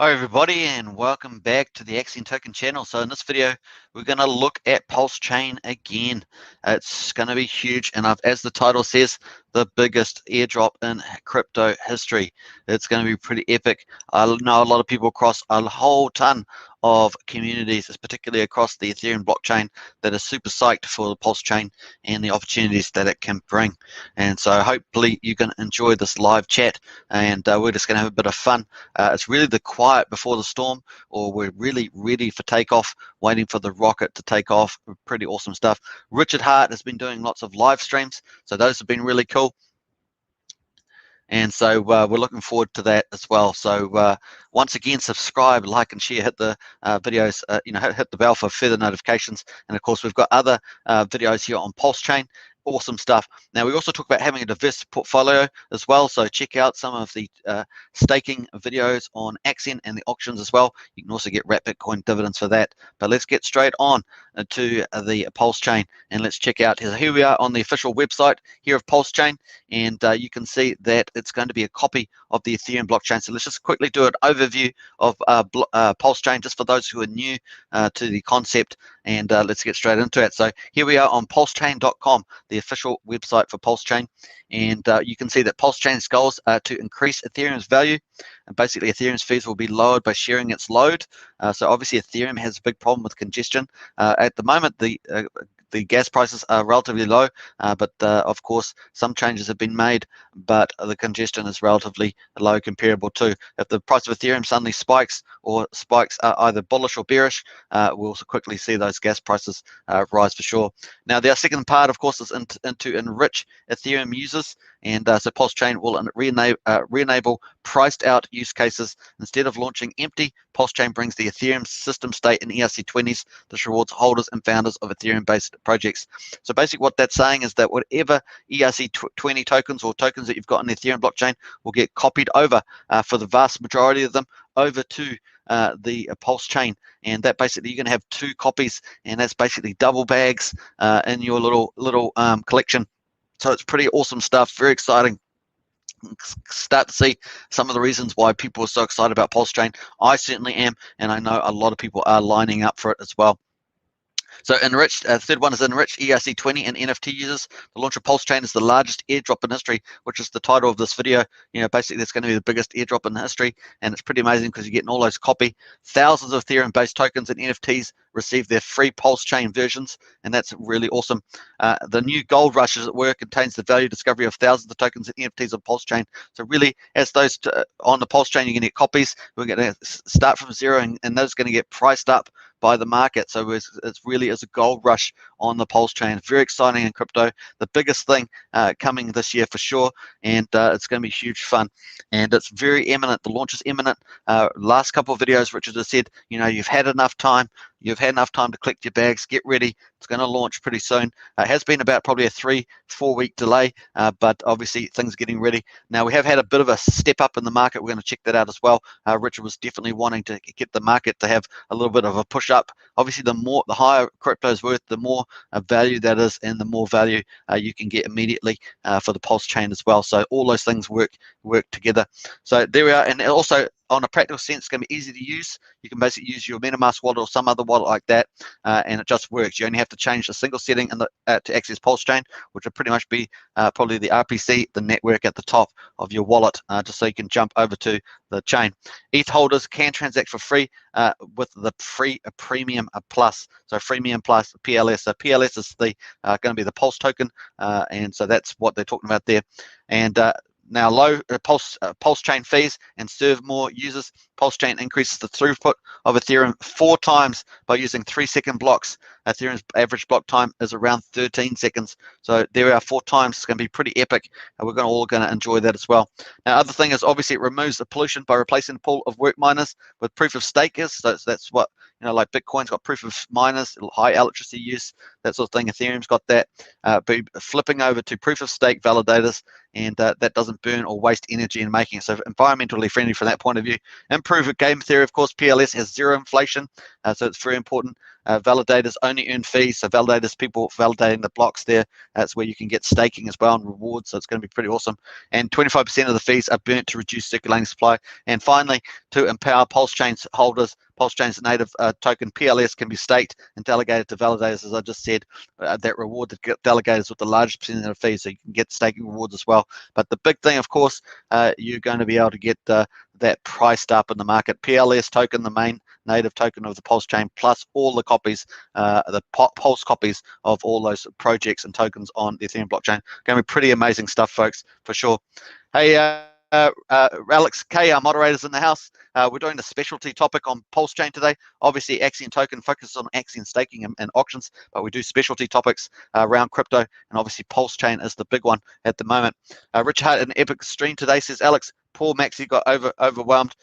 Hi everybody, and welcome back to the Hex Token channel. So in this video we're going to look at Pulsechain again. It's going to be huge, and as the title says, the biggest airdrop in crypto history. It's going to be pretty epic. I know a lot of people across a whole ton of communities, particularly across the Ethereum blockchain, that are super psyched for the Pulsechain and the opportunities that it can bring. And so hopefully you can enjoy this live chat, and we're just going to have a bit of fun. It's really the quiet before the storm, or we're really ready for takeoff, waiting for the rocket to take off. Pretty awesome stuff. Richard Hart has been doing lots of live streams, so those have been really cool. And so we're looking forward to that as well. So once again, subscribe, like, and share. Hit the videos, hit the bell for further notifications. And of course, we've got other videos here on Pulsechain. Awesome stuff. Now, we also talk about having a diverse portfolio as well. So check out some of the staking videos on Accent and the auctions as well. You can also get wrapped Bitcoin dividends for that. But let's get straight on to the Pulsechain, and let's check out here we are on the official website here of Pulsechain, and you can see that it's going to be a copy of the Ethereum blockchain. So let's just quickly do an overview of Pulsechain, just for those who are new to the concept, and let's get straight into it. So here we are on pulsechain.com, the official website for Pulsechain, and you can see that Pulsechain's goals are to increase Ethereum's value, and basically Ethereum's fees will be lowered by sharing its load. So obviously Ethereum has a big problem with congestion. At the moment, the gas prices are relatively low, but of course some changes have been made, but the congestion is relatively low comparable to. If the price of Ethereum suddenly spikes, or spikes are either bullish or bearish, we'll also quickly see those gas prices rise for sure. Now, the second part, of course, is into enrich Ethereum users, and so Pulsechain will re-enable priced out use cases. Instead of launching empty, Pulsechain brings the Ethereum system state in ERC20s. This rewards holders and founders of Ethereum-based projects. So basically what that's saying is that whatever ERC20 tokens or tokens that you've got in the Ethereum blockchain will get copied over, for the vast majority of them, over to the Pulsechain, and that basically you're going to have two copies, and that's basically double bags in your little collection. So it's pretty awesome stuff, very exciting. Start to see some of the reasons why people are so excited about Pulsechain. I certainly am, and I know a lot of people are lining up for it as well. So Enrich, third one is Enrich ERC20 and NFT users. The launch of Pulsechain is the largest airdrop in history, which is the title of this video. Basically it's going to be the biggest airdrop in history, and it's pretty amazing because you're getting all those copy. Thousands of Ethereum-based tokens and NFTs receive their free Pulsechain versions, and that's really awesome. The new gold rush, as it were, contains the value discovery of thousands of tokens and NFTs on Pulsechain. So really, as those on the Pulsechain, you're going to get copies. We're going to start from zero, and those are going to get priced up by the market. So it's really is a gold rush on the Pulsechain. Very exciting in crypto. The biggest thing coming this year for sure, and it's going to be huge fun. And it's very imminent. The launch is imminent. Last couple of videos, Richard has said, you've had enough time. You've had enough time to collect your bags, get ready. It's going to launch pretty soon. It has been about probably a 3-4 week delay, but obviously things are getting ready. Now, we have had a bit of a step up in the market. We're going to check that out as well. Richard was definitely wanting to get the market to have a little bit of a push up. Obviously, the higher crypto is worth, the more value that is, and the more value you can get immediately for the Pulsechain as well. So all those things work together. So there we are. And also, on a practical sense, it's going to be easy to use. You can basically use your MetaMask wallet or some other wallet like that, and it just works. You only have to change a single setting in to access Pulsechain, which would pretty much be probably the RPC, the network at the top of your wallet, just so you can jump over to the chain. ETH holders can transact for free with the free premium plus. So freemium plus PLS. So PLS is the going to be the Pulse token, and so that's what they're talking about there. And now, low Pulsechain fees and serve more users. Pulsechain increases the throughput of Ethereum 4 times by using 3-second blocks. Ethereum's average block time is around 13 seconds. So there are 4 times. It's going to be pretty epic, and we're all going to enjoy that as well. Now, other thing is obviously it removes the pollution by replacing the pool of work miners with proof of stakers. So that's what, like Bitcoin's got proof of miners, high electricity use, that sort of thing. Ethereum's got that. But flipping over to proof of stake validators, and that doesn't burn or waste energy in making it. So environmentally friendly from that point of view. Improve game theory, of course. PLS has zero inflation, so it's very important. Validators only earn fees, so validators, people validating the blocks there, that's where you can get staking as well and rewards, so it's going to be pretty awesome. And 25% of the fees are burnt to reduce circulating supply. And finally, to empower Pulsechain's holders, Pulsechain's native token PLS can be staked and delegated to validators, as I just said. That reward that delegators with the largest percentage of fees, so you can get staking rewards as well. But the big thing, of course, you're going to be able to get that priced up in the market. PLS token, the main native token of the Pulsechain, plus all the copies, the Pulse copies of all those projects and tokens on the Ethereum blockchain. Going to be pretty amazing stuff, folks, for sure. Hey, Alex K, our moderators in the house. We're doing a specialty topic on Pulsechain today. Obviously, Axion token focuses on Axion staking and auctions, but we do specialty topics around crypto, and obviously Pulsechain is the big one at the moment. Rich Hart in Epic Stream today says, Alex, poor Maxi got overwhelmed,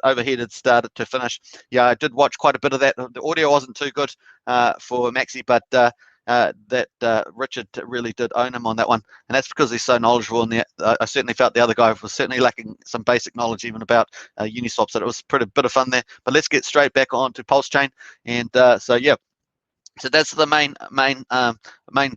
overheated, started to finish. Yeah, I did watch quite a bit of that. The audio wasn't too good for Maxi, but Richard really did own him on that one, and that's because he's so knowledgeable. And I certainly felt the other guy was certainly lacking some basic knowledge even about Uniswap, so it was a bit of fun there. But let's get straight back on to Pulsechain, and so yeah. So that's the main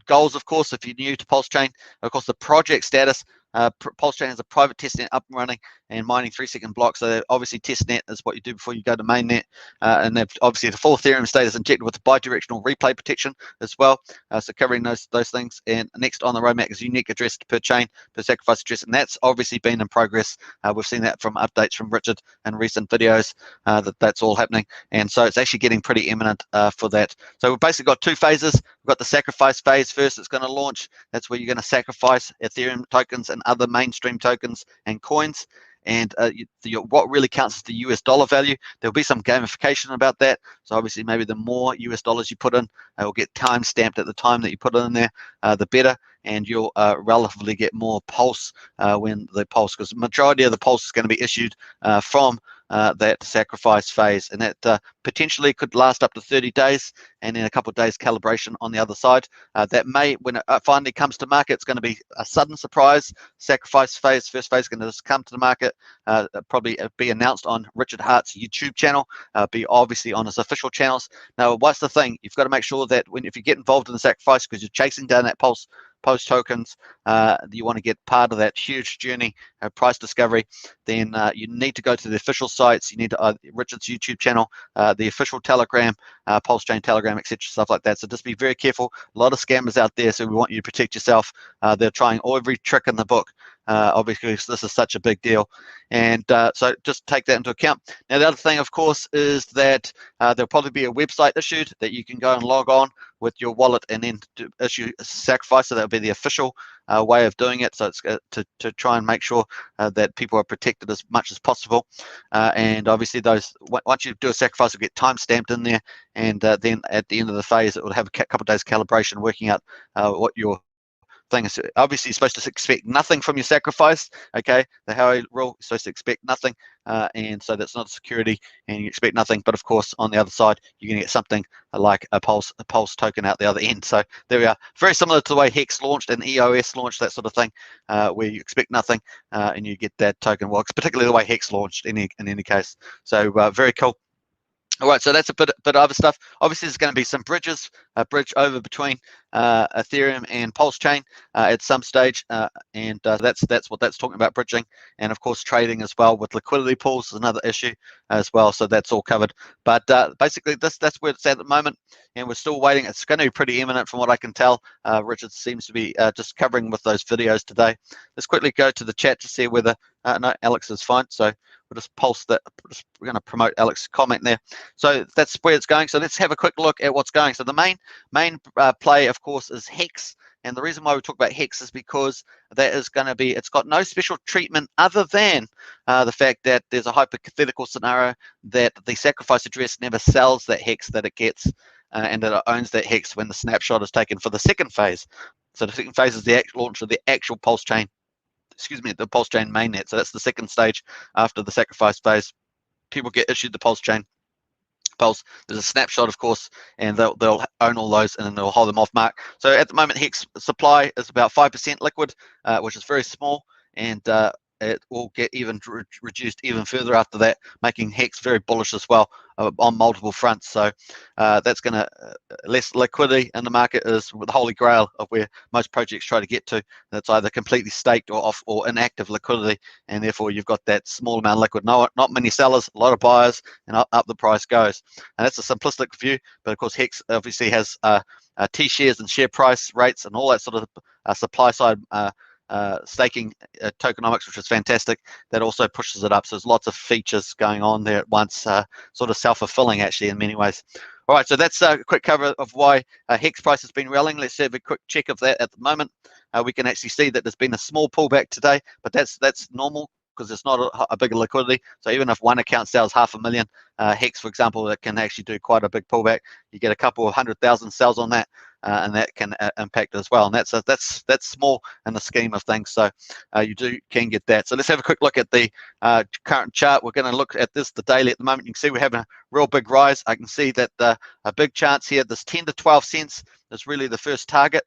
goals, of course. If you're new to Pulsechain, of course, the project status. Pulsechain has a private testnet up and running and mining 3-second blocks. So obviously testnet is what you do before you go to mainnet, and they've obviously the full Ethereum status injected with the bidirectional replay protection as well. So covering those things. And next on the roadmap is unique address per chain, per sacrifice address, and that's obviously been in progress. We've seen that from updates from Richard and recent videos that's all happening, and so it's actually getting pretty imminent for that. So we've basically got two phases. We've got the sacrifice phase first. It's going to launch. That's where you're going to sacrifice Ethereum tokens and other mainstream tokens and coins. And what really counts is the US dollar value. There'll be some gamification about that. So obviously, maybe the more US dollars you put in, it will get time stamped at the time that you put it in there, the better. And you'll relatively get more pulse when the pulse, because the majority of the pulse is going to be issued from that sacrifice phase, and that potentially could last up to 30 days, and then a couple of days calibration on the other side. That may, when it finally comes to market, it's going to be a sudden surprise. Sacrifice phase, first phase, is going to just come to the market, probably be announced on Richard Hart's YouTube channel, be obviously on his official channels. Now, what's the thing? You've got to make sure that if you get involved in the sacrifice, because you're chasing down that pulse tokens, you want to get part of that huge journey, price discovery, then you need to go to the official sites. You need to Richard's YouTube channel, the official Telegram, Pulsechain Telegram, etc., stuff like that. So just be very careful. A lot of scammers out there, so we want you to protect yourself. They're trying every trick in the book, obviously, because this is such a big deal. And so just take that into account. Now, the other thing, of course, is that there'll probably be a website issued that you can go and log on with your wallet and then to issue a sacrifice. So that'll be the official way of doing it. So it's to try and make sure that people are protected as much as possible. And obviously, once you do a sacrifice, you'll get time stamped in there. And then at the end of the phase, it will have a couple of days calibration, working out what your thing is. Obviously, you're supposed to expect nothing from your sacrifice. Okay, the Howey rule, you're supposed to expect nothing, and so that's not security, and you expect nothing. But of course, on the other side, you're going to get something like a pulse token out the other end. So there we are. Very similar to the way Hex launched and EOS launched, that sort of thing, where you expect nothing and you get that token. Well, it's particularly the way Hex launched in any case. So very cool. All right, so that's a bit of other stuff. Obviously, there's going to be some bridges, a bridge over between Ethereum and Pulsechain at some stage, and that's what that's talking about, bridging, and of course trading as well with liquidity pools is another issue as well. So that's all covered. But basically, that's where it's at the moment, and we're still waiting. It's going to be pretty imminent from what I can tell. Richard seems to be just covering with those videos today. Let's quickly go to the chat to see whether no, Alex is fine. So we'll just pulse that. We're going to promote Alex's comment there. So that's where it's going. So let's have a quick look at what's going. So the main play, of course, is Hex. And the reason why we talk about Hex is because that is going to be, it's got no special treatment other than the fact that there's a hypothetical scenario that the sacrifice address never sells that Hex that it gets, and that it owns that Hex when the snapshot is taken for the second phase. So the second phase is the launch of the actual Pulsechain, the Pulsechain mainnet. So that's the second stage after the sacrifice phase. People get issued the Pulsechain Pulse. There's a snapshot, of course, and they'll own all those, and then they'll hold them off mark. So at the moment, Hex supply is about 5% liquid, which is very small, and it will get even reduced even further after that, making Hex very bullish as well on multiple fronts. So that's going to less liquidity in the market is the holy grail of where most projects try to get to. That's either completely staked or off or inactive liquidity, and therefore you've got that small amount of liquid. Not many sellers, a lot of buyers, and up the price goes. And that's a simplistic view, but of course Hex obviously has T shares and share price rates and all that sort of supply side staking tokenomics, which is fantastic. That also pushes it up. So there's lots of features going on there at once, sort of self-fulfilling actually in many ways. All right, so that's a quick cover of why Hex price has been rallying. Let's have a quick check of that at the moment. We can actually see that there's been a small pullback today, but that's normal because it's not a bigger liquidity. So even if one account sells 500,000 Hex, for example, that can actually do quite a big pullback. You get a couple of 100,000 sales on that, and that can impact as well. And that's small in the scheme of things. So you can get that. So let's have a quick look at the current chart. We're going to look at this, the daily at the moment. You can see we're having a real big rise. I can see that a big chance here. This 10 to 12 cents is really the first target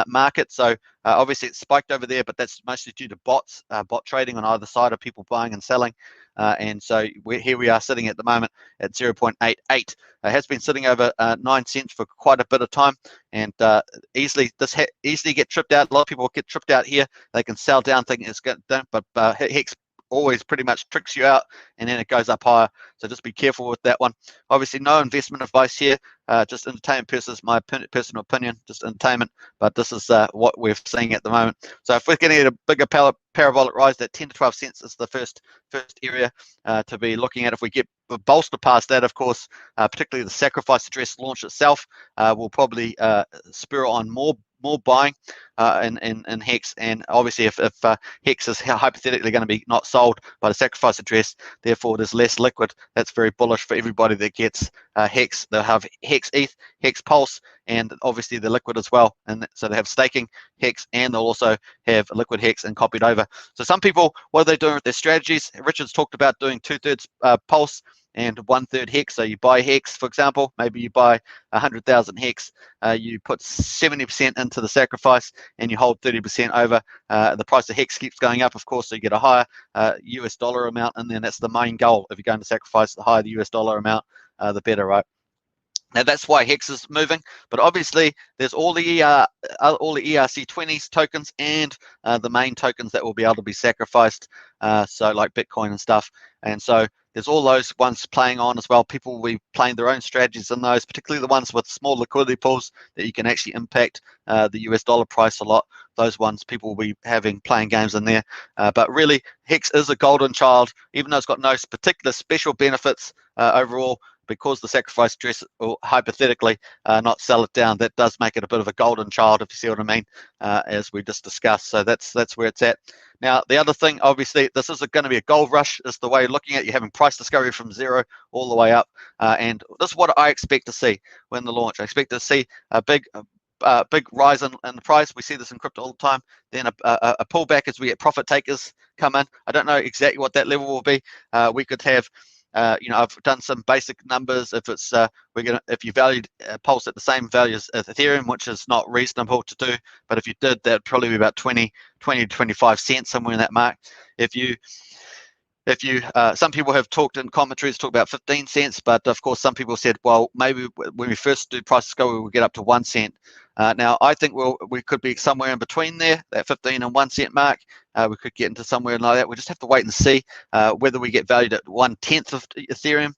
market. So obviously it's spiked over there, but that's mostly due to bots, bot trading on either side of people buying and selling. And so here we are sitting at the moment at 0.88. It has been sitting over 9 cents for quite a bit of time, and easily get tripped out. A lot of people get tripped out here. They can sell down thinking it's going to, but Hex always pretty much tricks you out, and then it goes up higher. So just be careful with that one. Obviously no investment advice here, just entertainment purposes, my personal opinion, just entertainment, but this is what we're seeing at the moment. So if we're getting a bigger parabolic rise, that 10 to 12 cents is the first area to be looking at. If we get bolster past that, of course, particularly the sacrifice address launch itself will probably spur on more buying in Hex. And obviously if Hex is hypothetically going to be not sold by the sacrifice address, therefore there's less liquid, that's very bullish for everybody that gets Hex. They'll have Hex ETH, Hex Pulse, and obviously the liquid as well. And so they have staking Hex, and they'll also have liquid Hex and copied over. So some people, what are they doing with their strategies? Richard's talked about doing 2/3 Pulse and 1/3 Hex. So you buy Hex, for example, maybe you buy 100,000 Hex, you put 70% into the sacrifice, and you hold 30% over. The price of Hex keeps going up, of course, so you get a higher US dollar amount, and then that's the main goal. If you're going to sacrifice, the higher the US dollar amount, the better, right? Now that's why Hex is moving, but obviously there's all the ERC20s tokens and the main tokens that will be able to be sacrificed, so like Bitcoin and stuff. And so there's all those ones playing on as well. People will be playing their own strategies in those, particularly the ones with small liquidity pools that you can actually impact the US dollar price a lot. Those ones people will be playing games in there. But really, Hex is a golden child, even though it's got no particular special benefits overall. Because the sacrifice address will hypothetically not sell it down, that does make it a bit of a golden child, if you see what I mean, as we just discussed. So that's where it's at. Now, the other thing, obviously, this is going to be a gold rush, is the way you're looking at it. You're having price discovery from zero all the way up. And this is what I expect to see when the launch. I expect to see a big rise in the price. We see this in crypto all the time. Then a pullback as we get profit takers come in. I don't know exactly what that level will be. We could have I've done some basic numbers. If it's if you valued Pulse at the same value as Ethereum, which is not reasonable to do, but if you did, that'd probably be about 20 to 25 cents, somewhere in that mark. If you some people have talked in commentaries, talk about 15 cents, but of course some people said, well, maybe when we first do price discovery, we'll get up to 1 cent. Now I think we could be somewhere in between there, that 15 and 1 cent mark. We could get into somewhere like that. We just have to wait and see whether we get valued at 1/10 of Ethereum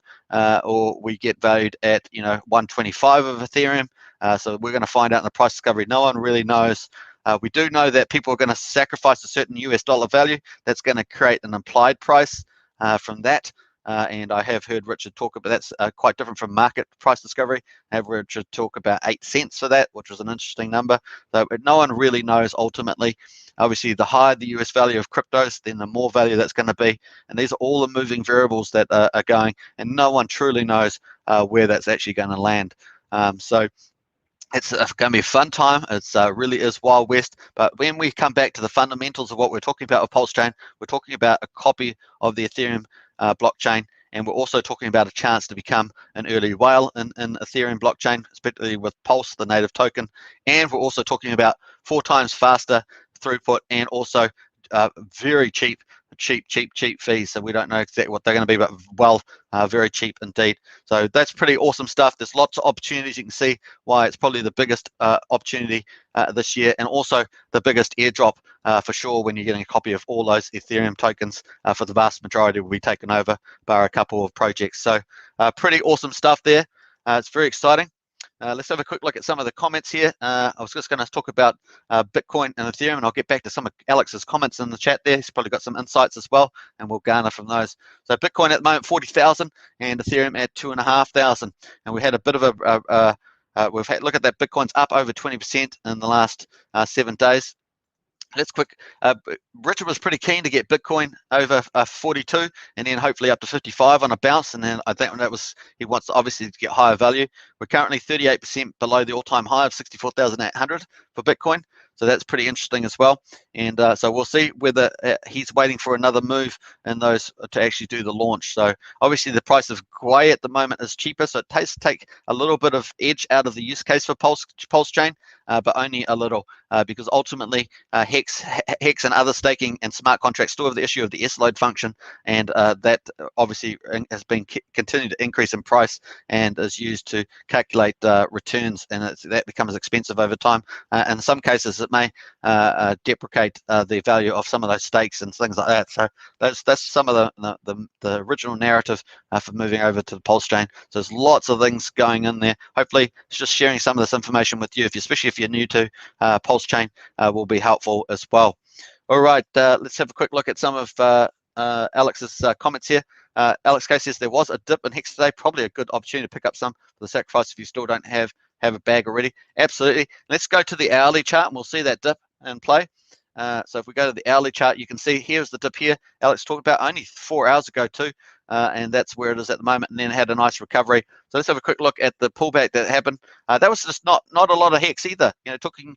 or we get valued at 125 of Ethereum. So we're going to find out in the price discovery. No one really knows. We do know that people are going to sacrifice a certain US dollar value. That's going to create an implied price from that. And I have heard Richard talk about that's quite different from market price discovery. I have heard Richard talk about 8 cents for that, which was an interesting number. So no one really knows ultimately. Obviously, the higher the US value of cryptos, then the more value that's going to be. And these are all the moving variables that are going, and no one truly knows where that's actually going to land. So it's going to be a fun time. It's really is Wild West. But when we come back to the fundamentals of what we're talking about with Pulsechain, we're talking about a copy of the Ethereum blockchain, and we're also talking about a chance to become an early whale in Ethereum blockchain, especially with Pulse, the native token. And we're also talking about 4 times faster throughput, and also very cheap cheap fees. So we don't know exactly what they're going to be, but well, very cheap indeed. So that's pretty awesome stuff. There's lots of opportunities. You can see why it's probably the biggest opportunity this year, and also the biggest airdrop for sure when you're getting a copy of all those Ethereum tokens. For the vast majority will be taken over by a couple of projects. So pretty awesome stuff there. It's very exciting. Let's have a quick look at some of the comments here. I was just going to talk about Bitcoin and Ethereum, and I'll get back to some of Alex's comments in the chat there. He's probably got some insights as well, and we'll garner from those. So Bitcoin at the moment 40,000, and Ethereum at 2,500. And we had a bit of look at that. Bitcoin's up over 20% in the last 7 days. Let's quick. Richard was pretty keen to get Bitcoin over 42, and then hopefully up to 55 on a bounce. And then I think that was, he wants obviously to get higher value. We're currently 38% below the all-time high of 64,800 for Bitcoin. So that's pretty interesting as well. And so we'll see whether he's waiting for another move in those to actually do the launch. So obviously the price of Gwei at the moment is cheaper, so it takes take a little bit of edge out of the use case for Pulsechain, but only a little, because ultimately Hex and other staking and smart contracts still have the issue of the S-load function, and that obviously has been continued to increase in price and is used to calculate returns, and that becomes expensive over time. In some cases, it may deprecate the value of some of those stakes and things like that. So that's some of the original narrative for moving over to the Pulsechain. So there's lots of things going in there. Hopefully, it's just sharing some of this information with you, especially if you're new to Pulsechain, will be helpful as well. All right, let's have a quick look at some of Alex's comments here. Alex K says there was a dip in Hex today, probably a good opportunity to pick up some for the sacrifice if you still don't have a bag already. Absolutely. Let's go to the hourly chart and we'll see that dip in play. So if we go to the hourly chart, you can see here's the dip here. Alex talked about only 4 hours ago too, and that's where it is at the moment, and then had a nice recovery. So let's have a quick look at the pullback that happened. That was just not a lot of Hex either. Talking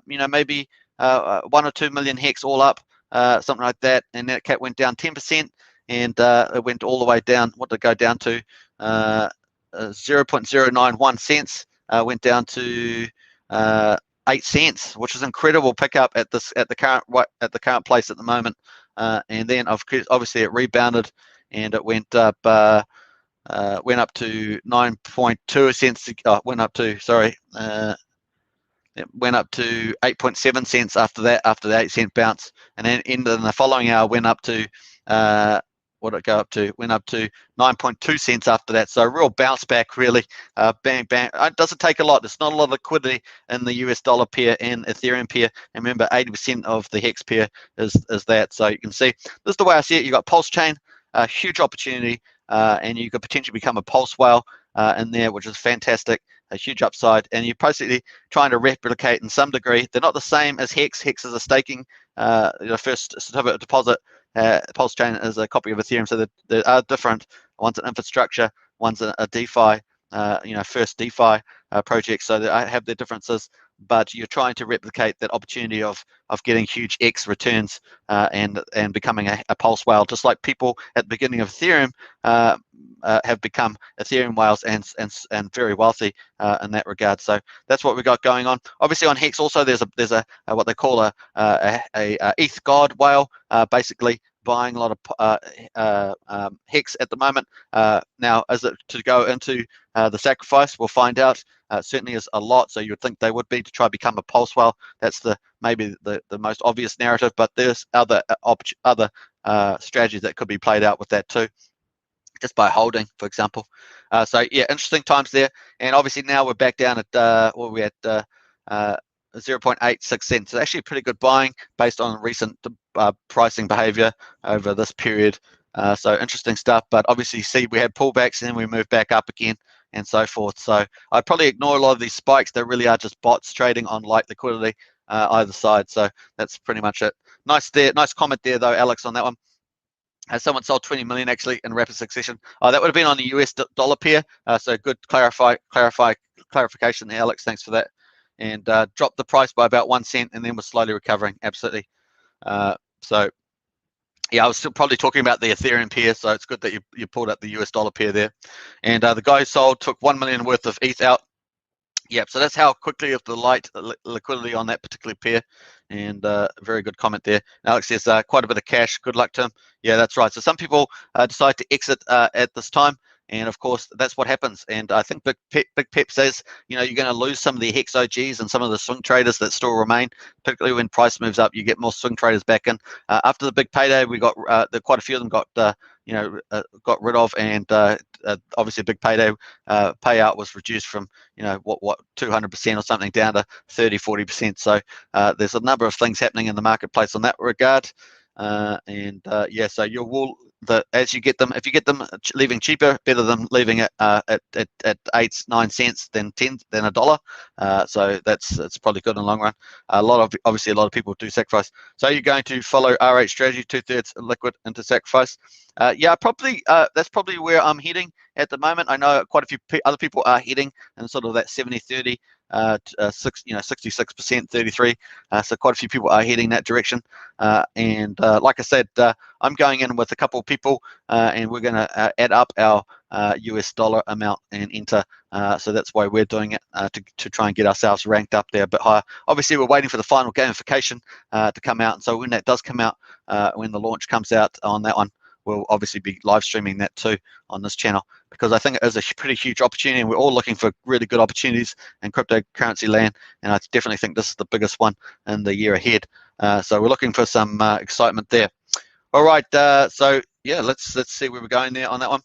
maybe 1 or 2 million Hex all up, something like that, and that cat went down 10%, and it went all the way down. What did it go down to? 0.091 cents. Went down to 8 cents, which is incredible pickup at the current place at the moment. And then obviously it rebounded and it went up to 9.2 cents. It went up to 8.7 cents after the 8-cent bounce, and then in the following hour went up to what did it go up to? Went up to 9.2 cents after that. So a real bounce back, really. Bang, bang. It doesn't take a lot. There's not a lot of liquidity in the US dollar pair and Ethereum pair. And remember, 80% of the Hex pair is that. So you can see, this is the way I see it. You got Pulsechain, a huge opportunity, and you could potentially become a Pulse whale in there, which is fantastic. A huge upside, and you're basically trying to replicate in some degree. They're not the same as Hex. Hex is a staking, first certificate of deposit. Pulsechain is a copy of Ethereum, so they are different. One's an infrastructure, one's a DeFi, first DeFi project. So they have their differences, but you're trying to replicate that opportunity of getting huge X returns and becoming a Pulse whale, just like people at the beginning of Ethereum have become Ethereum whales and very wealthy in that regard. So that's what we got going on. Obviously on Hex also there's a what they call a ETH God whale, basically buying a lot of Hex at the moment. Now, is it to go into the sacrifice? We'll find out. Certainly is a lot, so you would think they would be to try to become a Pulse whale. That's maybe the most obvious narrative, but there's other strategies that could be played out with that too, just by holding, for example. So yeah, interesting times there. And obviously now we're back down at what we're at 0.86 cents. So actually pretty good buying based on recent pricing behavior over this period. So interesting stuff, but obviously you see we had pullbacks and then we moved back up again and so forth. So I'd probably ignore a lot of these spikes. They really are just bots trading on light liquidity either side. So that's pretty much it. Nice comment there though, Alex, on that one. Someone sold 20 million actually in rapid succession. That would have been on the US dollar pair. So good clarification there, Alex. Thanks for that. And dropped the price by about 1 cent and then was slowly recovering. Absolutely. So yeah, I was still probably talking about the Ethereum pair, so it's good that you pulled up the US dollar pair there. And the guy who sold took 1 million worth of ETH out. Yep, so that's how quickly of the light liquidity on that particular pair, and very good comment there. Alex says quite a bit of cash. Good luck to him. Yeah, that's right. So some people decide to exit at this time, and of course that's what happens. And I think Big Pep says, you know, you're going to lose some of the Hex OGs and some of the swing traders that still remain. Particularly when price moves up, you get more swing traders back in. After the big payday, we got quite a few of them got got rid of, and obviously a big payday payout was reduced from, you know, what 200% or something down to 30-40%. So there's a number of things happening in the marketplace on that regard, yeah, so you will, as you get them, if you get them leaving cheaper, better than leaving it at 8-9 cents than $1. So it's probably good in the long run. Obviously a lot of people do sacrifice. So you're going to follow RH strategy, 2/3 liquid into sacrifice. Yeah, probably that's probably where I'm heading at the moment. I know quite a few other people are heading in sort of that 70-30, 66%, 33. So quite a few people are heading that direction. And like I said, I'm going in with a couple of people, and we're going to add up our US dollar amount and enter. So that's why we're doing it, to try and get ourselves ranked up there a bit higher. Obviously, we're waiting for the final gamification to come out. And so when that does come out, when the launch comes out on that one, we'll obviously be live streaming that too on this channel, because I think it is a pretty huge opportunity, and we're all looking for really good opportunities in cryptocurrency land, and I definitely think this is the biggest one in the year ahead. So we're looking for some excitement there. All right, so yeah, let's see where we're going there on that one.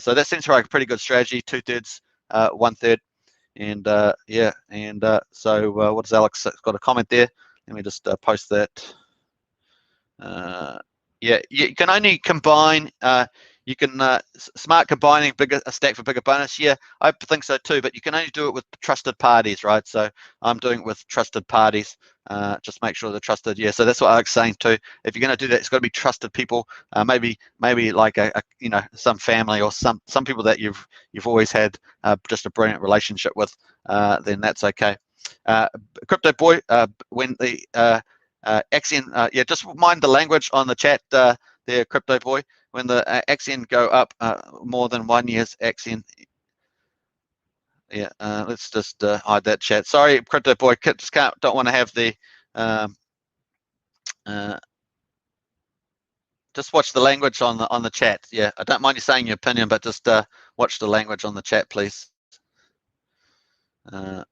So that seems like a pretty good strategy, 2/3, 1/3, and yeah, and so what does Alex got a comment there? Let me just post that. Yeah, you can only combine. You can smart combining a stack for bigger bonus. Yeah, I think so too. But you can only do it with trusted parties, right? So I'm doing it with trusted parties. Just make sure they're trusted. Yeah, so that's what Alex's saying too. If you're going to do that, it's got to be trusted people. Maybe like a some family or some people that you've always had just a brilliant relationship with. Then that's okay. Crypto boy, when the Axion, yeah, just mind the language on the chat there, Crypto Boy. When the Axion go up more than 1 year's Axion, yeah, let's just hide that chat. Sorry, Crypto Boy, don't want to have the, just watch the language on the chat. Yeah, I don't mind you saying your opinion, but just watch the language on the chat, please. All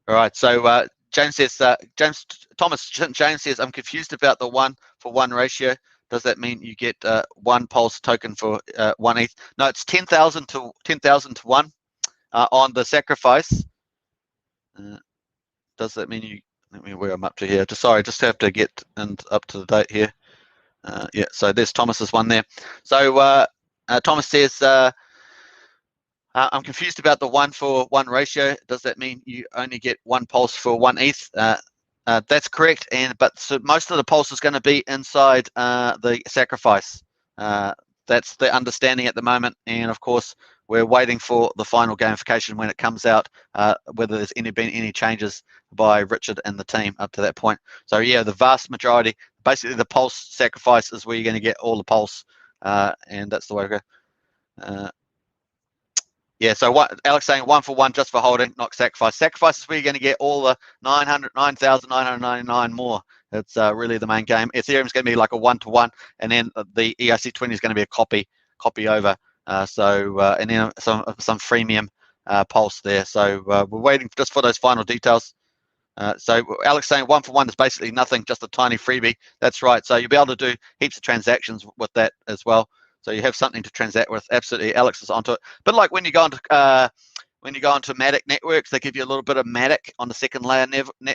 right, so James says, Thomas James says, I'm confused about the 1-for-1 ratio. Does that mean you get one Pulse token for 1 ETH? No, it's 10,000 to 1 on the sacrifice. Does that mean you? Let me where I'm up to here. Sorry, just have to get up to the date here. Yeah, so there's Thomas's one there. So Thomas says, I'm confused about the 1-for-1 ratio. Does that mean you only get one Pulse for 1 ETH? That's correct, but so most of the Pulse is going to be inside the sacrifice. That's the understanding at the moment, and of course we're waiting for the final gamification when it comes out, whether there's been any changes by Richard and the team up to that point. So yeah, the vast majority, basically the Pulse sacrifice is where you're going to get all the Pulse, and that's the way to go. Yeah, so what Alex saying, 1-for-1 just for holding, not sacrifice. Sacrifice is where you're going to get all the 9,999 more. It's really the main game. Ethereum's going to be like a 1-to-1, and then the ERC20 is going to be a copy over. And then some freemium Pulse there. So we're waiting just for those final details. So Alex saying 1-for-1 is basically nothing, just a tiny freebie. That's right. So you'll be able to do heaps of transactions with that as well. So you have something to transact with. Absolutely, Alex is onto it. But like when you go into Matic networks, they give you a little bit of Matic on the second layer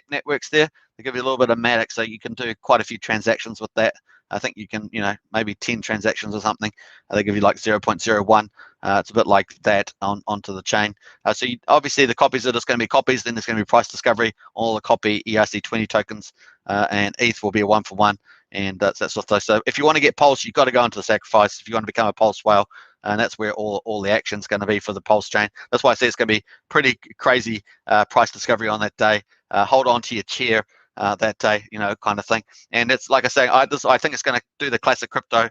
networks there. They give you a little bit of Matic, so you can do quite a few transactions with that. I think you can, maybe 10 transactions or something. They give you like 0.01. It's a bit like that onto the chain. So obviously the copies are just going to be copies. Then there's going to be price discovery, all the copy ERC20 tokens, and ETH will be a 1-for-1. And that's sort of thing. So if you want to get Pulse, you've got to go into the sacrifice. If you want to become a Pulse whale, and that's where all the action's going to be for the Pulse chain. That's why I say it's going to be pretty crazy price discovery on that day. Hold on to your chair that day, kind of thing. And it's like I say, I think it's going to do the classic crypto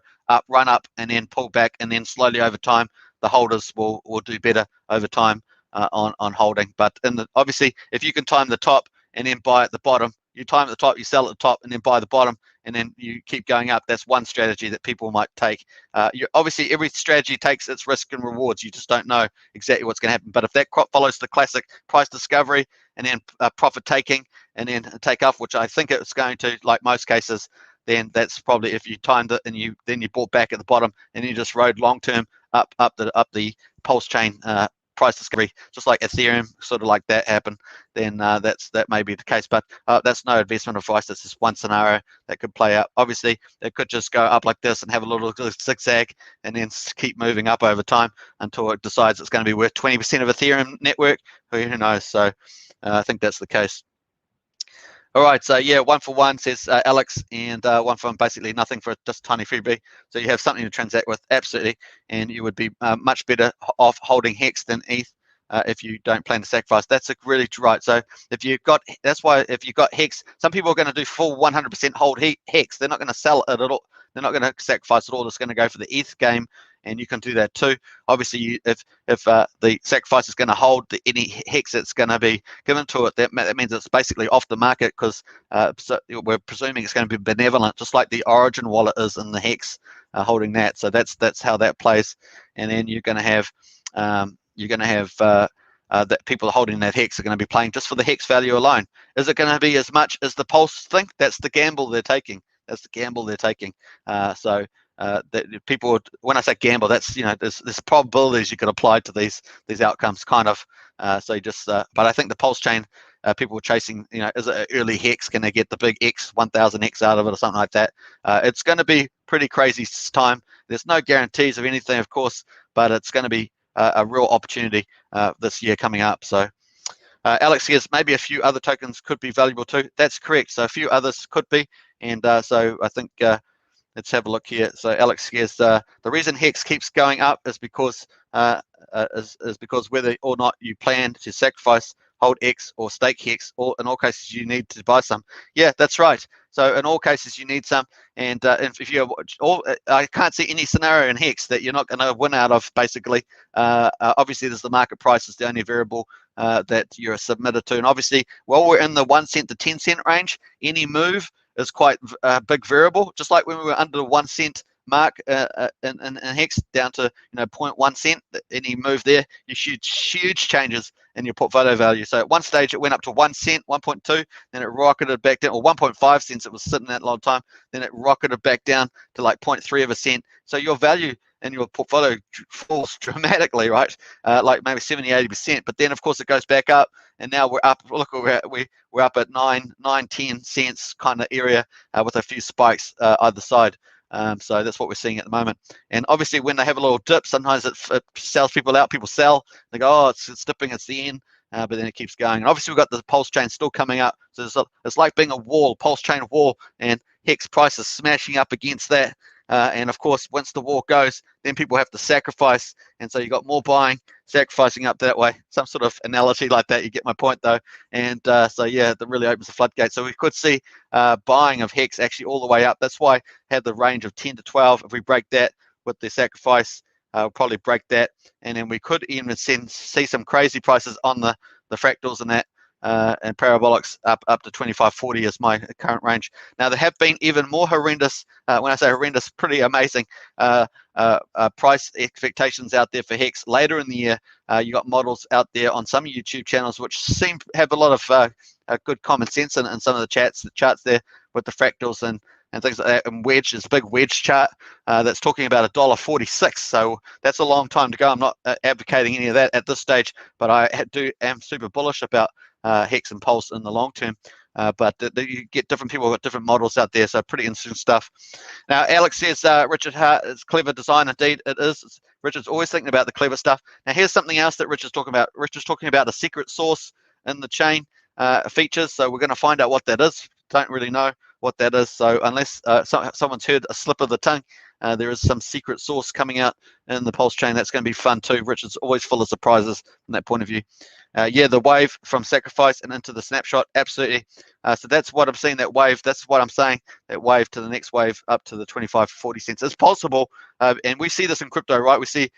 run up and then pull back, and then slowly over time the holders will do better over time on holding. But obviously, if you can time the top and then buy at the bottom, you time at the top, you sell at the top, and then buy the bottom, and then you keep going up. That's one strategy that people might take. Obviously, every strategy takes its risk and rewards. You just don't know exactly what's going to happen. But if that crop follows the classic price discovery and then profit taking and then take off, which I think it's going to, like most cases, then that's probably if you timed it and you bought back at the bottom and you just rode long term up the Pulsechain price discovery, just like Ethereum, sort of like that happened, then that may be the case. But that's no investment advice. That's just one scenario that could play out. Obviously, it could just go up like this and have a little zigzag and then keep moving up over time until it decides it's going to be worth 20% of Ethereum network. Who knows? So I think that's the case. All right, so yeah, 1 for 1 says Alex, and 1 for 1 basically nothing for just a tiny freebie. So you have something to transact with, absolutely, and you would be much better off holding Hex than ETH if you don't plan to sacrifice. That's really right. So if you've got, that's why if you've got Hex, some people are going to do full 100% hold Hex. They're not going to sell it at all. They're not going to sacrifice it all. It's going to go for the ETH game, and you can do that too. Obviously, if the sacrifice is going to hold any Hex that's going to be given to it, that means it's basically off the market, because so we're presuming it's going to be benevolent, just like the Origin wallet is in the Hex holding that. So that's how that plays. And then you're going to have that people holding that Hex are going to be playing just for the Hex value alone. Is it going to be as much as the Pulse think? That's the gamble they're taking. That's the gamble they're taking. So that people, when I say gamble, that's, you know, there's probabilities you could apply to these outcomes, kind of. So you just, but I think the Pulsechain, people were chasing, you know, is it an early Hex? Can they get the big X, 1000 X out of it or something like that? It's going to be pretty crazy time. There's no guarantees of anything, of course, but it's going to be a real opportunity this year coming up. So Alex says maybe a few other tokens could be valuable too. That's correct. So a few others could be, and so I think let's have a look here. So Alex says the reason Hex keeps going up is because because whether or not you plan to sacrifice, hold X, or stake Hex, or in all cases you need to buy some. Yeah, that's right. So in all cases you need some, and if you I can't see any scenario in Hex that you're not going to win out of. Basically, obviously there's the market price is the only variable that you're submitted to, and obviously while we're in the 1 cent to 10 cent range, any move is quite a big variable. Just like when we were under the 1 cent mark in Hex down to 0.1 cent, any move there, you huge changes in your portfolio value. So at one stage it went up to 1 cent, 1.2, then it rocketed back down, or 1.5 cents. It was sitting that long time. Then it rocketed back down to like 0.3 of a cent. So your value in your portfolio falls dramatically, right? Like maybe 70-80%. But then of course it goes back up, and now we're up. Look, we're up at 9-10 cents kind of area with a few spikes either side. So that's what we're seeing at the moment. And obviously when they have a little dip, sometimes it sells people out. People sell. They go, oh, it's dipping, it's the end. But then it keeps going. And obviously we've got the Pulsechain still coming up. So it's like being a wall, Pulsechain wall, and Hex price is smashing up against that. And of course, once the war goes, then people have to sacrifice. And so you got more buying, sacrificing up that way. Some sort of analogy like that. You get my point, though. And so, yeah, that really opens the floodgate. So we could see buying of Hex actually all the way up. That's why I had the range of 10 to 12. If we break that with the sacrifice, we'll probably break that. And then we could even see some crazy prices on the fractals and that. And parabolics up to 25.40 is my current range. Now there have been even more horrendous, when I say horrendous, pretty amazing price expectations out there for Hex later in the year. You got models out there on some YouTube channels which seem to have a lot of good common sense in some of the charts there with the fractals and things like that. And wedge is a big wedge chart that's talking about $1.46. So that's a long time to go. I'm not advocating any of that at this stage, but I am super bullish about Hex and Pulse in the long term. But you get different people with different models out there, so pretty interesting stuff. Now Alex says Richard Hart is clever design. Indeed it is. Richard's always thinking about the clever stuff. Now here's something else that Richard's talking about. Richard's talking about a secret source in the chain features. So we're going to find out what that is. Don't really know what that is. So unless someone's heard a slip of the tongue, there is some secret source coming out in the Pulsechain. That's going to be fun too. Richard's always full of surprises from that point of view. Yeah, the wave from sacrifice and into the snapshot, absolutely. So that's what I'm seeing, that wave. That's what I'm saying, that wave to the next wave up to the 25, 40 cents is possible. And we see this in crypto, right? We see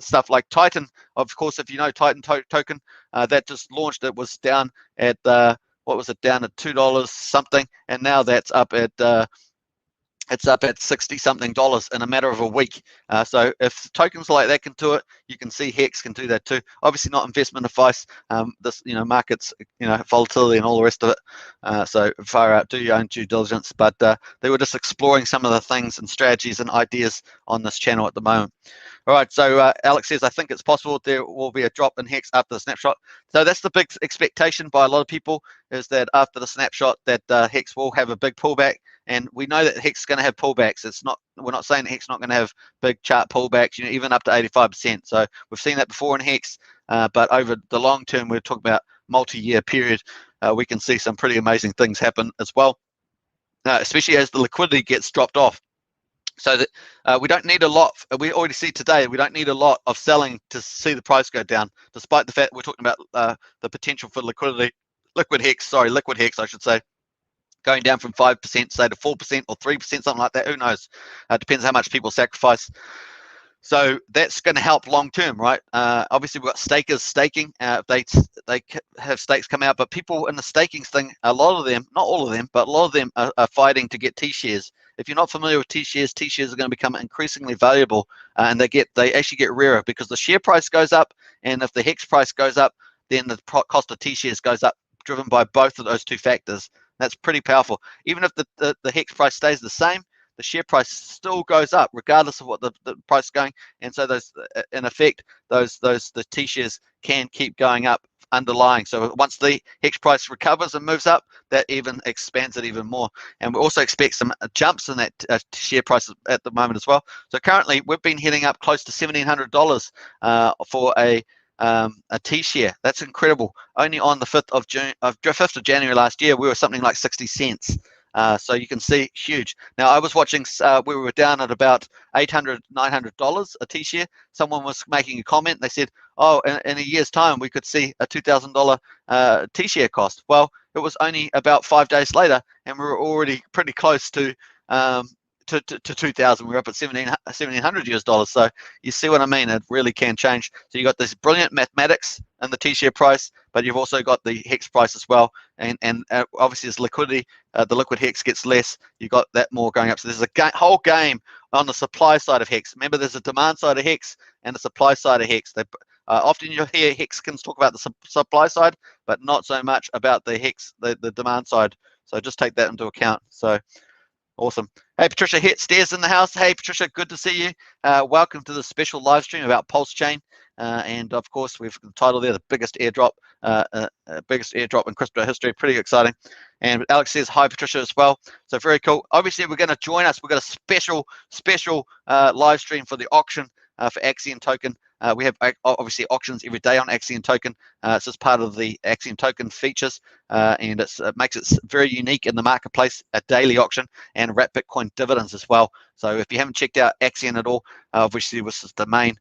stuff like Titan. Of course, if you know Titan token, that just launched. It was down at, what was it, down at $2 something, and now that's up at it's up at $60 something in a matter of a week. So if tokens like that can do it, you can see Hex can do that too. Obviously not investment advice. This, markets, volatility and all the rest of it. So far out, do your own due diligence. But they were just exploring some of the things and strategies and ideas on this channel at the moment. All right, so Alex says, I think it's possible there will be a drop in Hex after the snapshot. So that's the big expectation by a lot of people, is that after the snapshot that Hex will have a big pullback. And we know that Hex is going to have pullbacks. We're not saying that Hex is not going to have big chart pullbacks, even up to 85%. So we've seen that before in Hex, but over the long term, we're talking about multi-year period. We can see some pretty amazing things happen as well, especially as the liquidity gets dropped off. So that we don't need a lot. We already see today we don't need a lot of selling to see the price go down, despite the fact we're talking about the potential for liquid Hex, I should say, going down from 5%, say, to 4% or 3%, something like that. Who knows? Depends how much people sacrifice. So that's going to help long term, right? Obviously, we've got stakers staking. They have stakes come out, but people in the staking thing, a lot of them, not all of them, but a lot of them are fighting to get T-shares. If you're not familiar with T-shares are going to become increasingly valuable, and they actually get rarer because the share price goes up, and if the Hex price goes up, then the cost of T-shares goes up, driven by both of those two factors. That's pretty powerful. Even if the Hex price stays the same, the share price still goes up regardless of what the price is going. And so those, in effect, the T-shares can keep going up underlying. So once the Hex price recovers and moves up, that even expands it even more. And we also expect some jumps in that share price at the moment as well. So currently we've been heading up close to $1,700 for a T-share. That's incredible. Only on the 5th of January last year, we were something like 60 cents. So you can see, huge. Now I was watching, we were down at about $800, $900 a T-share. Someone was making a comment. They said, oh, in a year's time, we could see a $2,000 T-share cost. Well, it was only about 5 days later, and we were already pretty close to 2,000. We're up at $1,700 US. So you see what I mean? It really can change. So you got this brilliant mathematics and the T-share price, but you've also got the Hex price as well. And obviously as liquidity, the liquid Hex gets less, you got that more going up. So there's a whole game on the supply side of Hex. Remember, there's a demand side of Hex and the supply side of Hex. Often you'll hear Hexicans talk about the supply side, but not so much about the Hex, the demand side. So just take that into account. So awesome. Hey, Patricia Stairs in the house. Hey, Patricia, good to see you. Welcome to the special live stream about Pulsechain. And of course, we've titled there the biggest airdrop in crypto history. Pretty exciting. And Alex says hi, Patricia, as well. So very cool. Obviously, we're going to join us. We've got a special live stream for the auction for Axiom token. We have obviously auctions every day on Axiom token. It's just part of the Axiom token features, and it makes it very unique in the marketplace. A daily auction and wrap Bitcoin dividends as well. So if you haven't checked out Axiom at all, obviously this is the main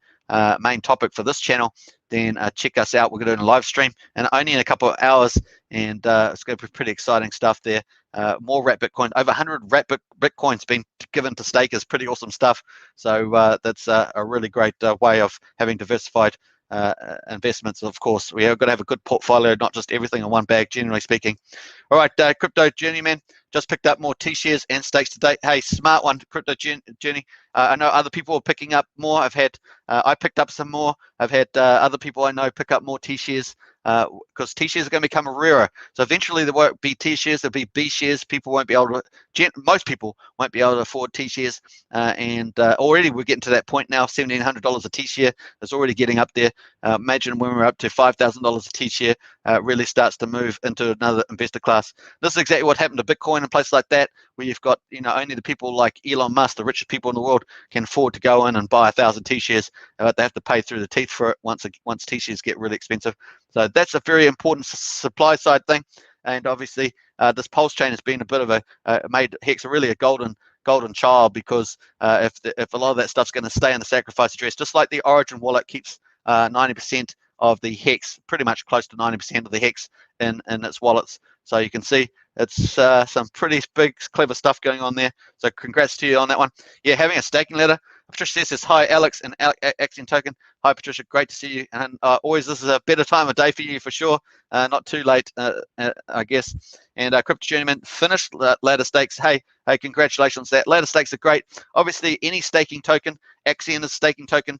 topic for this channel, then check us out. We're going to do a live stream, and only in a couple of hours, and it's going to be pretty exciting stuff there. More wrap Bitcoin, over 100 wrap Bitcoins being given to stakers. Pretty awesome stuff. So that's a really great way of having diversified investments. Of course, we are going to have a good portfolio, not just everything in one bag, generally speaking. All right, Crypto Journeyman just picked up more T-shares and stakes today. Hey, smart one, Crypto Journey. I know other people are picking up more. I picked up some more. I've had other people I know pick up more T-shares because T-shares are going to become rarer. So eventually there won't be T-shares, there'll be B shares. People won't be able to, most people won't be able to afford T-shares. And already we're getting to that point now. $1,700 a T-share is already getting up there. Imagine when we're up to $5,000 a T-share, really starts to move into another investor class. This is exactly what happened to Bitcoin and places like that, where you've got, only the people like Elon Musk, the richest people in the world, can afford to go in and buy 1,000 T-shares, but they have to pay through the teeth for it once T-shares get really expensive. So that's a very important supply side thing. And obviously this Pulsechain has been a bit of made Hex really a golden child, because if a lot of that stuff's going to stay in the sacrifice address, just like the Origin wallet keeps 90% of the Hex, pretty much close to 90% of the Hex in its wallets. So you can see it's some pretty big, clever stuff going on there. So congrats to you on that one. Yeah, having a staking ladder. Patricia says, hi, Alex and Axion Token. Hi, Patricia. Great to see you. And always, this is a better time of day for you for sure. Not too late, I guess. And Crypto Journeyman finished ladder stakes. Hey, congratulations. That ladder stakes are great. Obviously, any staking token, Axion is a staking token.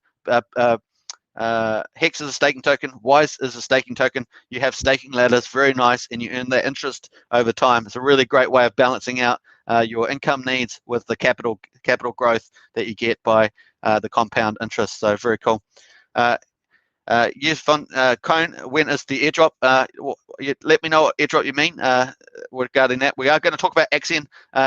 Hex is a staking token. Wise is a staking token. You have staking ladders, very nice, and you earn that interest over time. It's a really great way of balancing out your income needs with the capital growth that you get by the compound interest. So very cool. Yes, Cone, when is the airdrop? Let me know what airdrop you mean regarding that. We are going to talk about Axion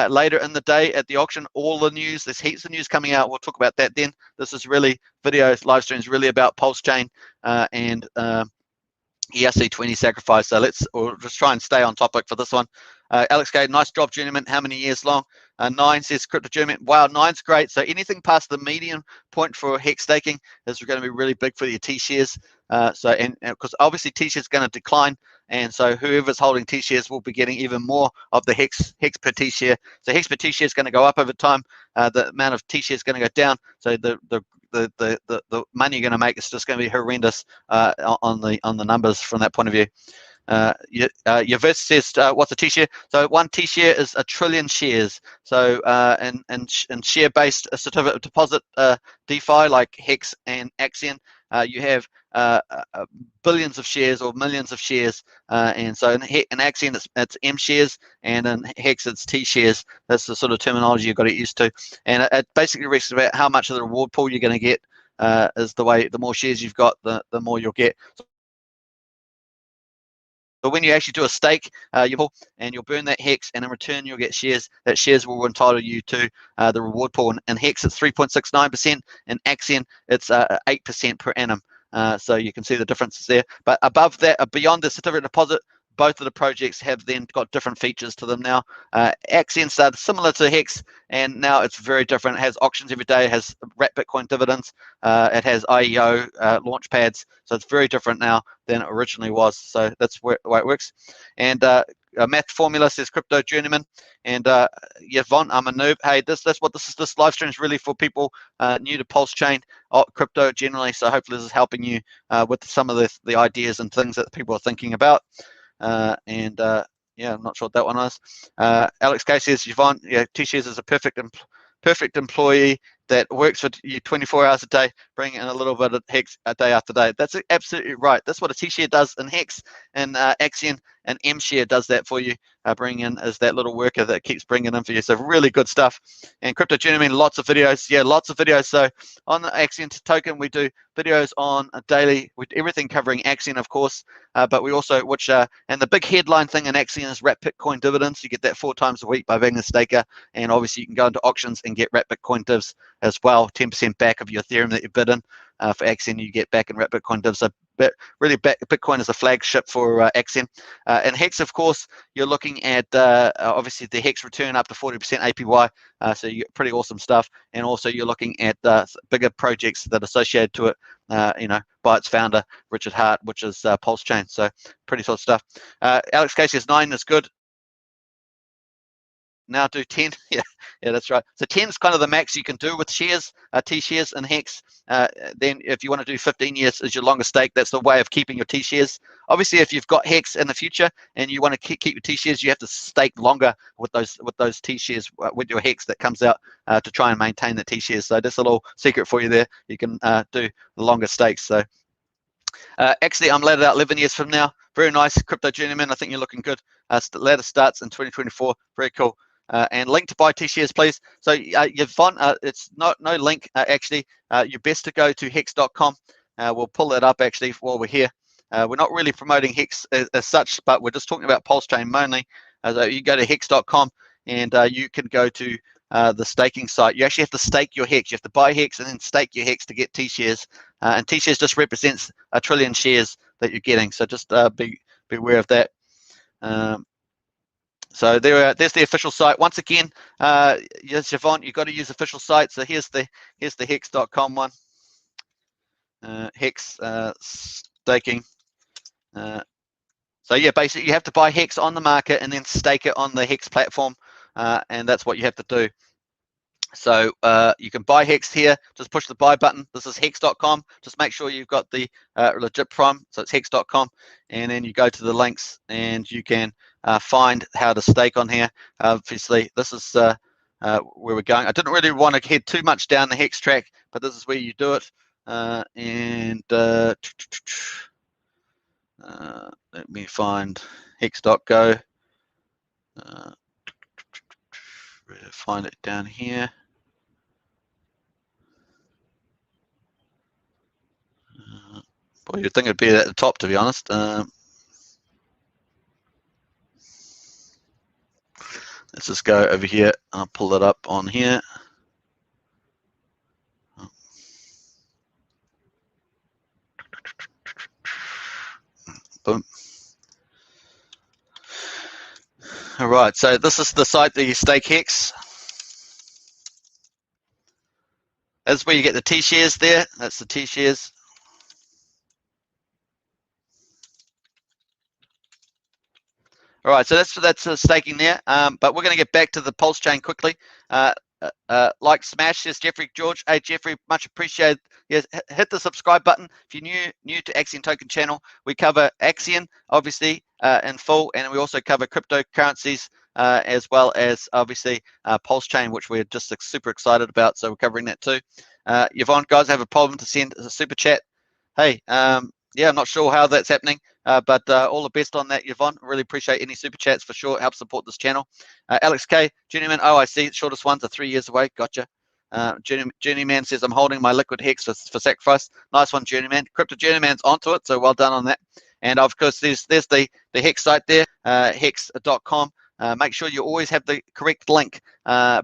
later in the day at the auction. All the news, there's heaps of news coming out. We'll talk about that then. This is really, live streams really about Pulsechain and ERC20 sacrifice. So we'll just try and stay on topic for this one. Alex Gay, nice job, Journeyman. How many years long? 9 says Crypto Journeyman. Wow, 9's great. So anything past the median point for Hex staking is going to be really big for your T shares. And because obviously T shares is going to decline, and so whoever's holding T shares will be getting even more of the Hex per T share. So Hex per T share is going to go up over time. The amount of T shares is going to go down. So the money you're going to make is just going to be horrendous on the numbers from that point of view. Your verse says, what's a T-share? So one T-share is 1 trillion shares. So in share-based certificate of deposit DeFi like Hex and Axion, you have billions of shares or millions of shares. And so in Axion, it's M shares, and in Hex, it's T shares. That's the sort of terminology you've got to get used to. And it basically rests about how much of the reward pool you're going to get. Is the more shares you've got, the more you'll get. But when you actually do a stake, you'll burn that Hex, and in return you'll get shares. That shares will entitle you to the reward pool. And Hex, it's 3.69%, and Axion, it's 8% per annum. So you can see the differences there. But above that, beyond the certificate deposit, both of the projects have then got different features to them now. Axion started similar to Hex, and now it's very different. It has auctions every day. It has wrapped Bitcoin dividends. It has IEO launch pads. So it's very different now than it originally was. So that's why it works. And math formula says Crypto Journeyman. And Yvonne, I'm a noob. Hey, this live stream is really for people new to Pulsechain, crypto generally. So hopefully this is helping you with some of the ideas and things that people are thinking about. Yeah, I'm not sure what that one is. Alex K says, Yvonne, yeah, T-Shares is a perfect employee that works for you 24 hours a day, bringing in a little bit of Hex day after day. That's absolutely right. That's what a T-Share does in Hex, and Axion, and M-Share does that for you. Bring in as that little worker that keeps bringing in for you. So really good stuff. And Crypto Journeyman, lots of videos. Yeah, lots of videos. So on the Axion token, we do videos on a daily, with everything covering Axion, of course. But we also, and the big headline thing in Axion is wrap Bitcoin dividends. You get that 4 times a week by being a staker. And obviously you can go into auctions and get wrap Bitcoin divs as well. 10% back of your Ethereum that you bid in. For Axion, you get back in wrap Bitcoin divs. So really, Bitcoin is a flagship for Axion. And Hex, of course, you're looking at obviously the Hex return up to 40% APY. So you get pretty awesome stuff. And also you're looking at bigger projects that are associated to it, by its founder, Richard Hart, which is Pulsechain. So pretty sort of stuff. Alex Casey says 9 is good. Now do 10. Yeah, that's right. So 10 is kind of the max you can do with shares, T shares and Hex. Then if you want to do 15 years as your longest stake, that's the way of keeping your T shares. Obviously, if you've got Hex in the future and you want to keep your T shares, you have to stake longer with those T shares with your Hex that comes out to try and maintain the T shares. So that's a little secret for you there. You can do the longer stakes. So actually, I'm laddered out 11 years from now. Very nice, Crypto Journeyman. I think you're looking good. Ladder starts in 2024. Very cool. And link to buy T-shares, please. So Yvonne, it's no link actually. You're best to go to hex.com. We'll pull that up actually while we're here. We're not really promoting Hex as such, but we're just talking about Pulsechain mainly. So you go to hex.com and you can go to the staking site. You actually have to stake your Hex. You have to buy Hex and then stake your Hex to get T-shares. And T-shares just represents 1 trillion shares that you're getting. So just be aware of that. So there's the official site. Once again, yes, Yvonne, you've got to use official site. So here's the hex.com one. Hex staking. So yeah, basically you have to buy Hex on the market and then stake it on the Hex platform, and that's what you have to do. So you can buy Hex here, just push the buy button. This is hex.com. Just make sure you've got the legit prime, so it's hex.com, and then you go to the links and you can find how to stake on here. Obviously, this is where we're going. I didn't really want to head too much down the Hex track, but this is where you do it. Let me find hex.go. Find it down here. Boy, you'd think it'd be at the top, to be honest. Let's just go over here. I'll pull it up on here. Boom. All right, so this is the site that you stake Hex. That's where you get the T-shares there. That's the T-shares. All right, so that's staking there. But we're going to get back to the Pulsechain quickly. Like smash, says Jeffrey George. Hey Jeffrey, much appreciated. Yes, hit the subscribe button if you're new to Axion Token channel. We cover Axion obviously in full, and we also cover cryptocurrencies as well as obviously Pulsechain, which we're just super excited about. So we're covering that too. Yvonne, guys, have a problem to send a super chat. Hey, yeah, I'm not sure how that's happening. But all the best on that, Yvonne. Really appreciate any super chats for sure. Help support this channel. Alex K, Journeyman. Oh, I see. Shortest ones are 3 years away. Gotcha. Journeyman says I'm holding my liquid Hex for sacrifice. Nice one, Journeyman. Crypto Journeyman's onto it, so well done on that. And of course, there's the Hex site there, hex.com. Make sure you always have the correct link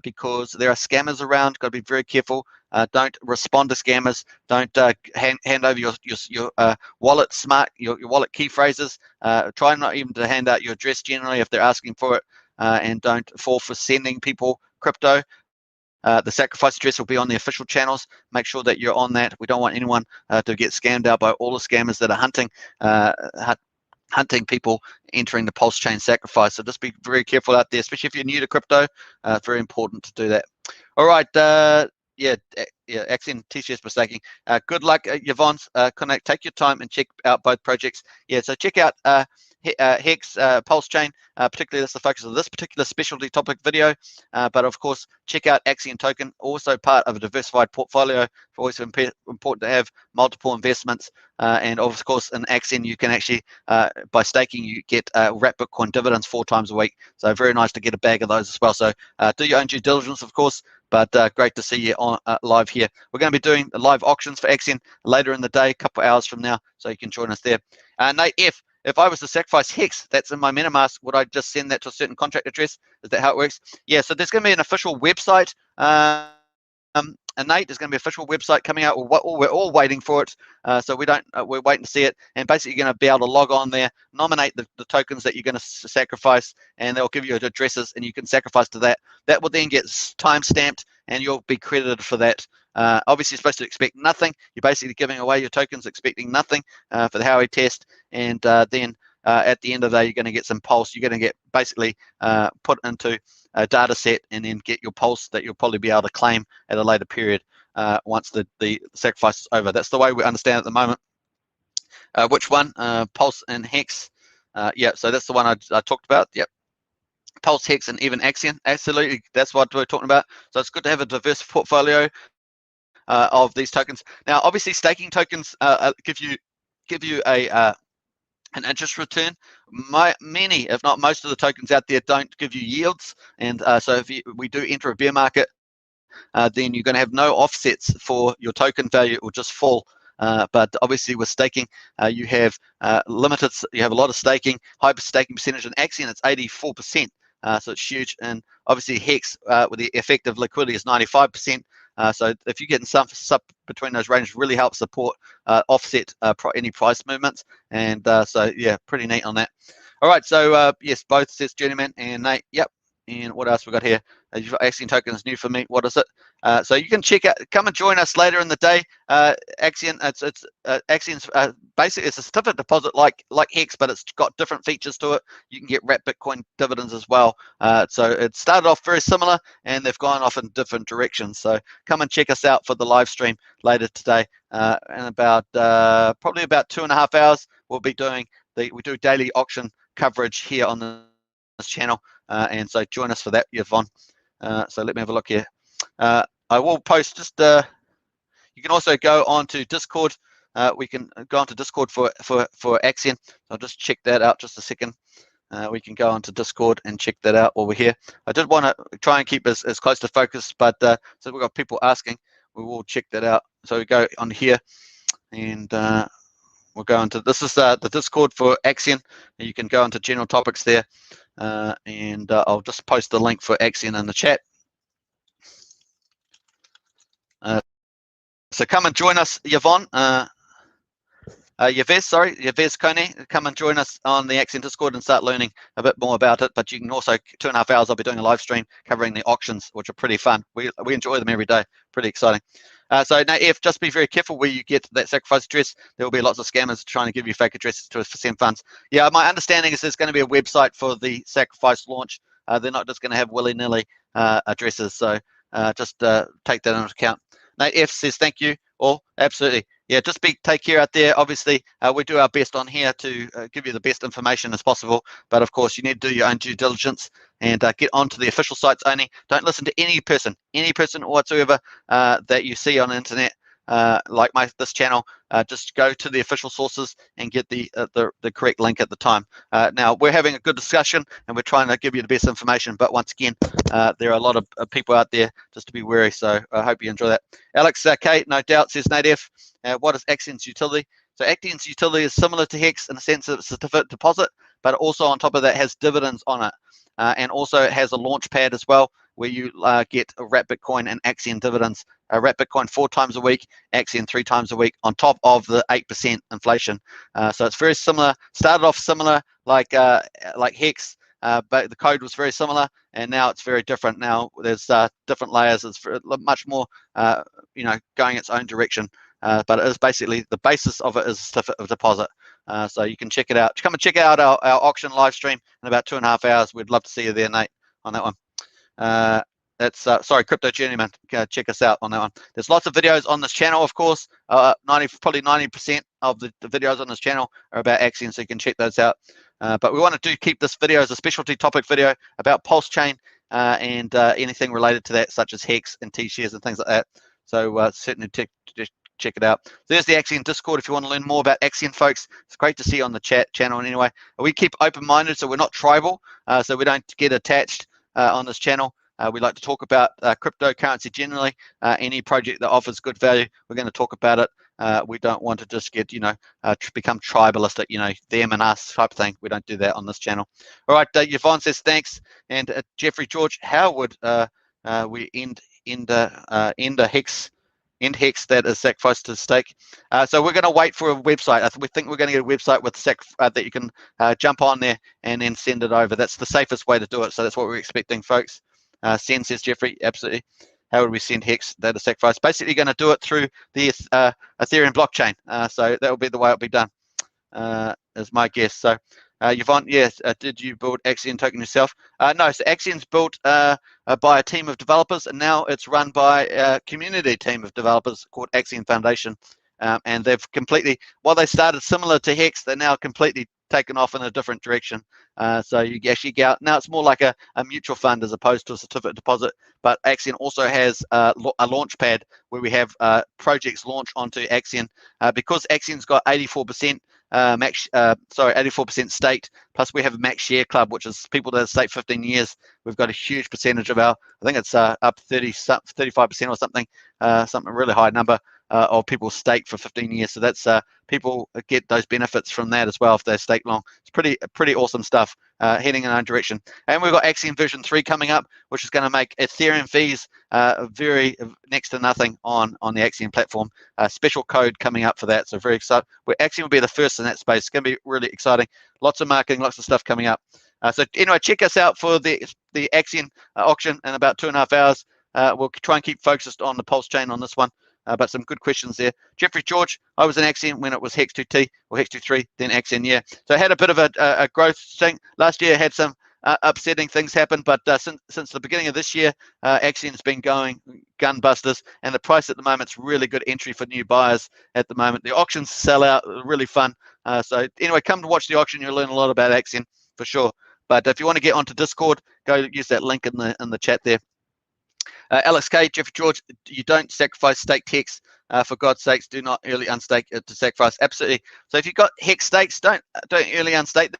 because there are scammers around. Got to be very careful. Don't respond to scammers. Don't hand over your wallet your wallet key phrases. Try not even to hand out your address generally if they're asking for it, and don't fall for sending people crypto. The sacrifice address will be on the official channels. Make sure that you're on that. We don't want anyone to get scammed out by all the scammers that are hunting people entering the Pulsechain sacrifice. So just be very careful out there, especially if you're new to crypto. It's very important to do that. All right. Yeah, Axion T-shares for staking. Good luck, Yvonne. Connect. Take your time and check out both projects. Yeah, so check out Hex, Pulsechain. Particularly, that's the focus of this particular specialty topic video. But of course, check out Axion Token, also part of a diversified portfolio. It's always important to have multiple investments. And of course, in Axion, you can actually, by staking, you get wrap Bitcoin dividends 4 times a week. So very nice to get a bag of those as well. So do your own due diligence, of course. But great to see you on live here. We're going to be doing live auctions for Axion later in the day, a couple of hours from now, so you can join us there. Nate F, if I was to sacrifice Hex that's in my MetaMask, would I just send that to a certain contract address? Is that how it works? Yeah, so there's going to be an official website. And Nate, there's going to be an official website coming out. We're all waiting for it, so we're waiting to see it. And basically, you're going to be able to log on there, nominate the tokens that you're going to sacrifice, and they'll give you addresses, and you can sacrifice to that. That will then get time stamped, and you'll be credited for that. Obviously, you're supposed to expect nothing. You're basically giving away your tokens, expecting nothing for the Howey test, and then at the end of the day, you're going to get some pulse. You're going to get basically put into a data set and then get your pulse that you'll probably be able to claim at a later period once the sacrifice is over. That's the way we understand it at the moment. Which one? Pulse and Hex. Yeah, so that's the one I talked about. Yep. Pulse, Hex, and even Axion. Absolutely, that's what we're talking about. So it's good to have a diverse portfolio of these tokens. Now, obviously, staking tokens give you an interest return. Many, if not most of the tokens out there don't give you yields, and so if we do enter a bear market, then you're going to have no offsets for your token value. It will just fall. But obviously with staking, you have limited. You have a lot of staking, hyper staking percentage. In Axion, it's 84%, so it's huge. And obviously Hex, with the effective liquidity, is 95%. So if you're getting some between those ranges, really helps support offset any price movements. And so yeah, pretty neat on that. All right, so yes, both says Journeyman and Nate. Yep, And what else we got here? Axion token is new for me. What is it? So you can check out, come and join us later in the day. Axion, Axion's basically it's a certificate deposit like Hex, but it's got different features to it. You can get wrapped Bitcoin dividends as well. So it started off very similar, and they've gone off in different directions. So come and check us out for the live stream later today. In about probably about 2.5 hours, we'll be doing we do daily auction coverage here on this channel, and so join us for that, Yvonne. So let me have a look here. I will post just you can also go on to Discord. We can go onto Discord for Axion. I'll just check that out just a second. We can go onto Discord and check that out while we're here. I did want to try and keep as close to focus, but so we've got people asking, we will check that out. So we go on here, and we'll go into, this is the Discord for Axion. You can go into general topics there, and I'll just post the link for Axion in the chat. So come and join us, Yvonne. Yves Kone, come and join us on the Axion Discord and start learning a bit more about it. But you can also, 2.5 hours, I'll be doing a live stream covering the auctions, which are pretty fun. We enjoy them every day. Pretty exciting. So now, just be very careful where you get that sacrifice address. There will be lots of scammers trying to give you fake addresses to send funds. Yeah, my understanding is there's going to be a website for the sacrifice launch. They're not just going to have willy-nilly addresses. So just take that into account. Nate F says thank you all. Absolutely. Yeah, just take care out there. Obviously, we do our best on here to give you the best information as possible. But of course, you need to do your own due diligence and get onto the official sites only. Don't listen to any person whatsoever that you see on the internet, like this channel. Just go to the official sources and get the correct link at the time. Now, we're having a good discussion and we're trying to give you the best information. But once again, there are a lot of people out there just to be wary. So I hope you enjoy that. Alex K, no doubt, says Nate F. What is Axion's utility? So Axion's utility is similar to Hex in the sense of certificate deposit, but also on top of that has dividends on it. And also it has a launch pad as well, where you get a wrapped Bitcoin and Axion dividends. Wrapped Bitcoin 4 times a week, Axion 3 times a week, on top of the 8% inflation. So it's very similar. Started off similar, like Hex, but the code was very similar, and now it's very different. Now there's different layers. It's much more, going its own direction. But it is basically, the basis of it is a certificate of deposit. So you can check it out. Come and check out our auction live stream in about 2.5 hours. We'd love to see you there, Nate, on that one. That's sorry, Crypto Journeyman. Check us out on that one. There's lots of videos on this channel, of course. Probably 90% of the videos on this channel are about Axion, so you can check those out. But we want to keep this video as a specialty topic video about Pulsechain and anything related to that, such as Hex and T-shares and things like that. So certainly check it out. There's the Axion Discord if you want to learn more about Axion, folks. It's great to see you on the chat channel anyway. We keep open-minded, so we're not tribal, so we don't get attached on this channel. We like to talk about cryptocurrency generally. Any project that offers good value, we're going to talk about it. We don't want to just get, become tribalistic, them and us type thing. We don't do that on this channel. All right, Yvonne says thanks. And Jeffrey George, how would we end Hex that is sacrificed to stake? So we're going to wait for a website. We think we're going to get a website with that you can jump on there and then send it over. That's the safest way to do it. So that's what we're expecting, folks. Send, says Jeffrey, absolutely. How would we send Hex data sacrifice? Basically, going to do it through the Ethereum blockchain. So that will be the way it'll be done, is my guess. So Yvonne, yes, did you build Axion token yourself? No, so Axion's built by a team of developers, and now it's run by a community team of developers called Axion Foundation. And they've completely, while they started similar to Hex, they're now completely taken off in a different direction. So you actually get out, now it's more like a mutual fund as opposed to a certificate deposit. But Axion also has a launch pad where we have projects launch onto Axion. Because Axion's got 84% 84% staked, plus we have a max share club, which is people that have staked 15 years. We've got a huge percentage of our, I think it's up 35% or something, something really high number of people stake for 15 years. So that's people get those benefits from that as well if they stake long. It's pretty awesome stuff, heading in our own direction. And we've got Axion version 3 coming up, which is going to make Ethereum fees very next to nothing on the Axion platform. Special code coming up for that, so very excited. Axion will be the first in that space. It's going to be really exciting. Lots of marketing, lots of stuff coming up. So anyway, check us out for the Axion auction in about 2.5 hours. We'll try and keep focused on the Pulsechain on this one. But some good questions there. Jeffrey George, I was in Axion when it was Hex 2T or Hex 2.3, then Axion, yeah. So I had a bit of a growth thing. Last year I had some upsetting things happen, but since the beginning of this year, Axion's been going gunbusters, and the price at the moment is really good entry for new buyers at the moment. The auctions sell out, really fun. So anyway, come to watch the auction. You'll learn a lot about Axion for sure. But if you want to get onto Discord, go use that link in the chat there. Alex K, Jeffrey George, you don't sacrifice staked Hex. For God's sakes, do not early unstake it to sacrifice. Absolutely. So if you've got Hex stakes, don't early unstake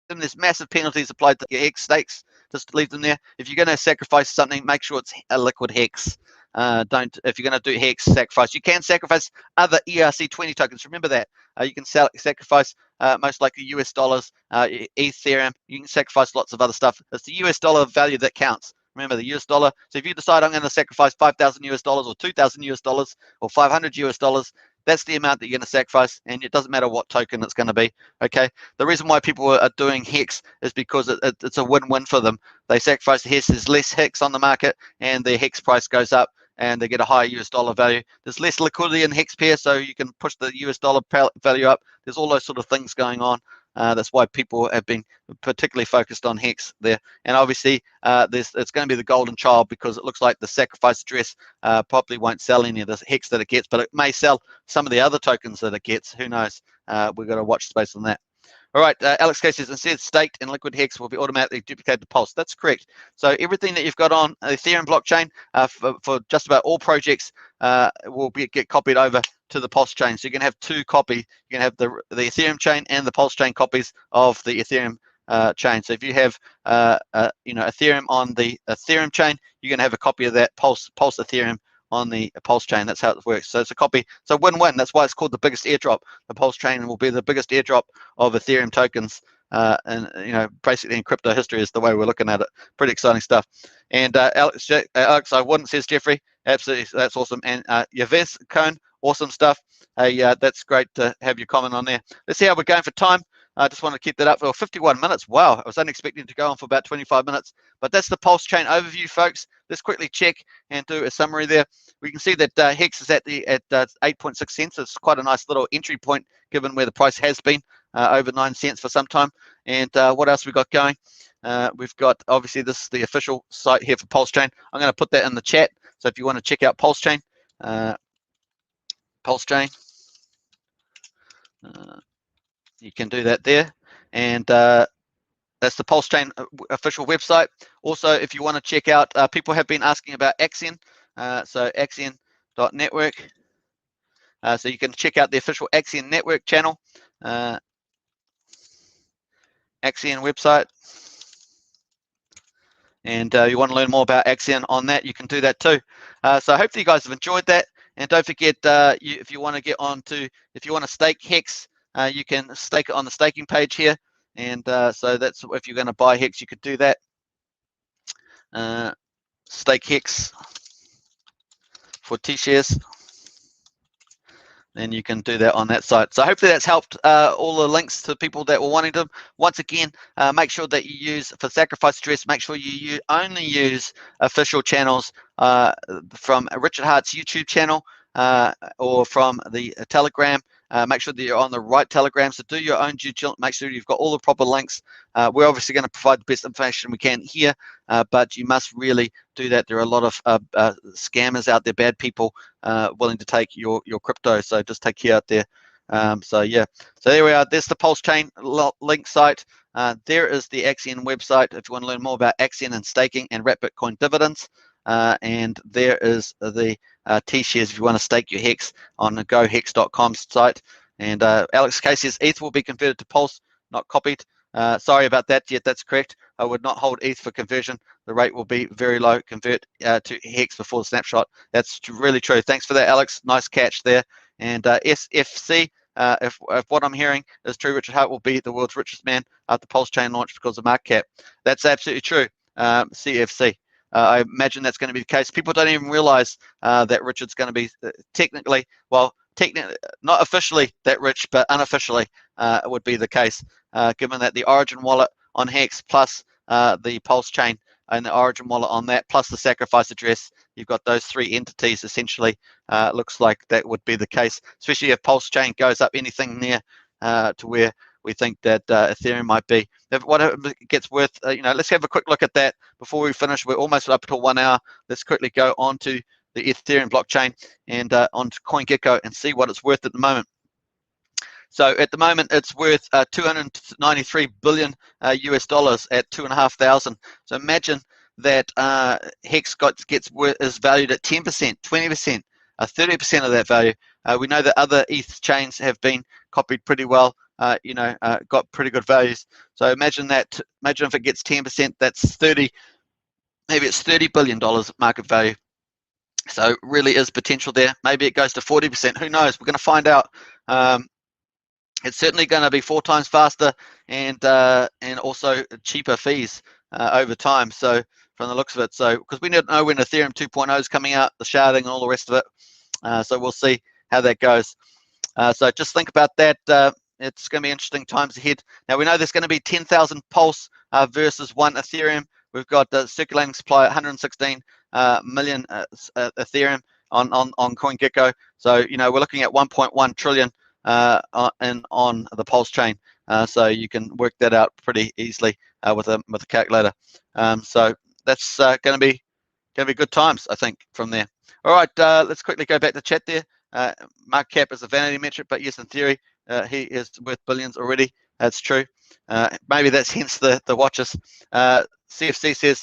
them. There's massive penalties applied to your Hex stakes. Just leave them there. If you're going to sacrifice something, make sure it's a liquid Hex. If you're going to do Hex sacrifice, you can sacrifice other ERC20 tokens. Remember that. You can sacrifice most likely US dollars, Ethereum. You can sacrifice lots of other stuff. It's the US dollar value that counts. Remember the US dollar. So if you decide I'm going to sacrifice 5,000 US dollars or 2,000 US dollars or 500 US dollars, that's the amount that you're going to sacrifice, and it doesn't matter what token it's going to be. Okay. The reason why people are doing Hex is because it's a win-win for them. They sacrifice the Hex. There's less Hex on the market, and their Hex price goes up, and they get a higher US dollar value. There's less liquidity in Hex pair, so you can push the US dollar value up. There's all those sort of things going on. That's why people have been particularly focused on Hex there. And obviously, it's going to be the golden child, because it looks like the sacrifice address probably won't sell any of the Hex that it gets, but it may sell some of the other tokens that it gets. Who knows? We've got to watch space on that. All right, Alex K says, instead staked and liquid Hex will be automatically duplicated to Pulse. That's correct. So everything that you've got on Ethereum blockchain for just about all projects will get copied over to the Pulse chain. So you can have two copies. You can have the Ethereum chain and the Pulse chain copies of the Ethereum chain. So if you have Ethereum on the Ethereum chain, you're going to have a copy of that Pulse Ethereum on the Pulse chain. That's how it works. So it's a copy. So win-win. That's why it's called the biggest airdrop. The Pulse chain will be the biggest airdrop of Ethereum tokens, and basically in crypto history is the way we're looking at it. Pretty exciting stuff. And Alex, I wouldn't, says Jeffrey. Absolutely, that's awesome. And Yves Cone, awesome stuff. Hey, that's great to have your comment on there. Let's see how we're going for time. I just want to keep that up for 51 minutes. Wow, I was only expecting to go on for about 25 minutes. But that's the Pulse chain overview, folks. Let's quickly check and do a summary there. We can see that Hex is at 8.6 cents. It's quite a nice little entry point given where the price has been, over 9 cents for some time. And what else we got going? We've got, obviously, this is the official site here for Pulsechain. I'm going to put that in the chat. So if you want to check out Pulsechain, you can do that there. And that's the Pulsechain official website. Also, if you want to check out, people have been asking about Axion. So Axion.network. So you can check out the official Axion network channel, Axion website. And you want to learn more about Axion on that, you can do that too. So hopefully you guys have enjoyed that. And don't forget, if you want to get on to, if you want to stake Hex, you can stake it on the staking page here. And so that's, if you're going to buy Hex, you could do that. Stake Hex for T-shares. Then you can do that on that site. So hopefully that's helped all the links to people that were wanting them. Once again, make sure that you use, for sacrifice address, make sure you only use official channels from Richard Hart's YouTube channel or from the Telegram. Make sure that you're on the right Telegram. So do your own due diligence. Make sure you've got all the proper links. We're obviously going to provide the best information we can here, but you must really do that. There are a lot of scammers out there, bad people willing to take your crypto. So just take care out there. So yeah, so there we are. There's the Pulsechain link site. There is the Axion website if you want to learn more about Axion and staking and wrap Bitcoin dividends. And there is the T-shares if you want to stake your Hex on the gohex.com site. And Alex K says ETH will be converted to Pulse, not copied. Sorry about that. Yeah, that's correct. I would not hold ETH for conversion. The rate will be very low. Convert to Hex before the snapshot. That's really true. Thanks for that, Alex. Nice catch there. And SFC, if what I'm hearing is true, Richard Hart will be the world's richest man after Pulsechain launch because of market cap. That's absolutely true. CFC. I imagine that's going to be the case. People don't even realize that Richard's going to be technically, well, not officially that rich, but unofficially would be the case, given that the Origin wallet on Hex plus the Pulsechain and the Origin wallet on that plus the sacrifice address, you've got those three entities essentially. Looks like that would be the case, especially if Pulsechain goes up anything near to where we think that Ethereum might be. If whatever gets worth, let's have a quick look at that before we finish. We're almost up to 1 hour. Let's quickly go on to the Ethereum blockchain and onto CoinGecko and see what it's worth at the moment. So at the moment, it's worth 293 billion US dollars at 2,500. So imagine that Hex is valued at 10%, 20%, 30% of that value. We know that other ETH chains have been copied pretty well. Got pretty good values. So imagine that. Imagine if it gets 10%, that's 30. Maybe it's $30 billion market value. So really is potential there. Maybe it goes to 40%. Who knows? We're going to find out. It's certainly going to be 4 times faster and also cheaper fees over time. So from the looks of it, so because we don't know when Ethereum 2.0 is coming out, the sharding and all the rest of it. So we'll see how that goes. So just think about that. It's going to be interesting times ahead. Now we know there's going to be 10,000 Pulse versus 1 Ethereum. We've got the circulating supply at 116 million Ethereum on CoinGecko. So we're looking at 1.1 trillion on the Pulse chain. So you can work that out pretty easily with a calculator. So that's going to be good times, I think, from there. All right, let's quickly go back to chat there. Market cap is a vanity metric, but yes, in theory, he is worth billions already. That's true. Maybe that's hence the watches. CFC says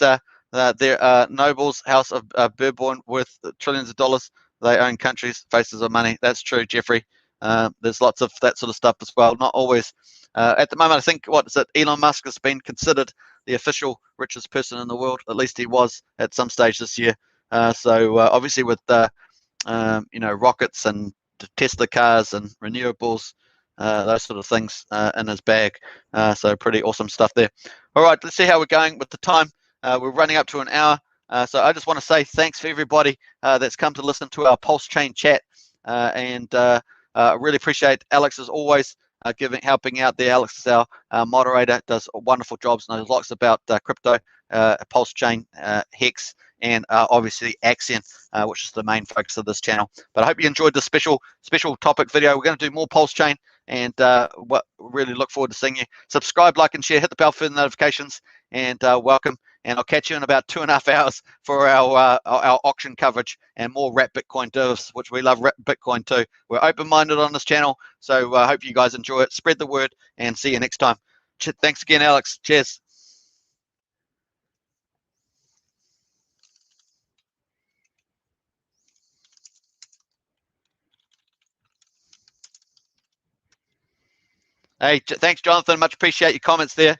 there are nobles, House of Bourbon, worth trillions of dollars. They own countries, faces of money. That's true, Jeffrey. There's lots of that sort of stuff as well. Not always. At the moment, I think Elon Musk has been considered the official richest person in the world. At least he was at some stage this year. So obviously with rockets and Tesla cars and renewables, those sort of things in his bag. So pretty awesome stuff there. All right, let's see how we're going with the time. We're running up to an hour. So I just want to say thanks for everybody that's come to listen to our Pulsechain chat. And really appreciate Alex as always helping out there. Alex is our moderator, does wonderful jobs, knows lots about crypto, Pulsechain, Hex, and obviously Axion, which is the main focus of this channel. But I hope you enjoyed this special topic video. We're going to do more Pulsechain, and really look forward to seeing you. Subscribe, like, and share. Hit the bell for the notifications, and welcome. And I'll catch you in about 2.5 hours for our auction coverage and more Wrap Bitcoin divs, which we love Bitcoin too. We're open-minded on this channel, so I hope you guys enjoy it. Spread the word, and see you next time. Thanks again, Alex. Cheers. Hey, thanks, Jonathan. Much appreciate your comments there.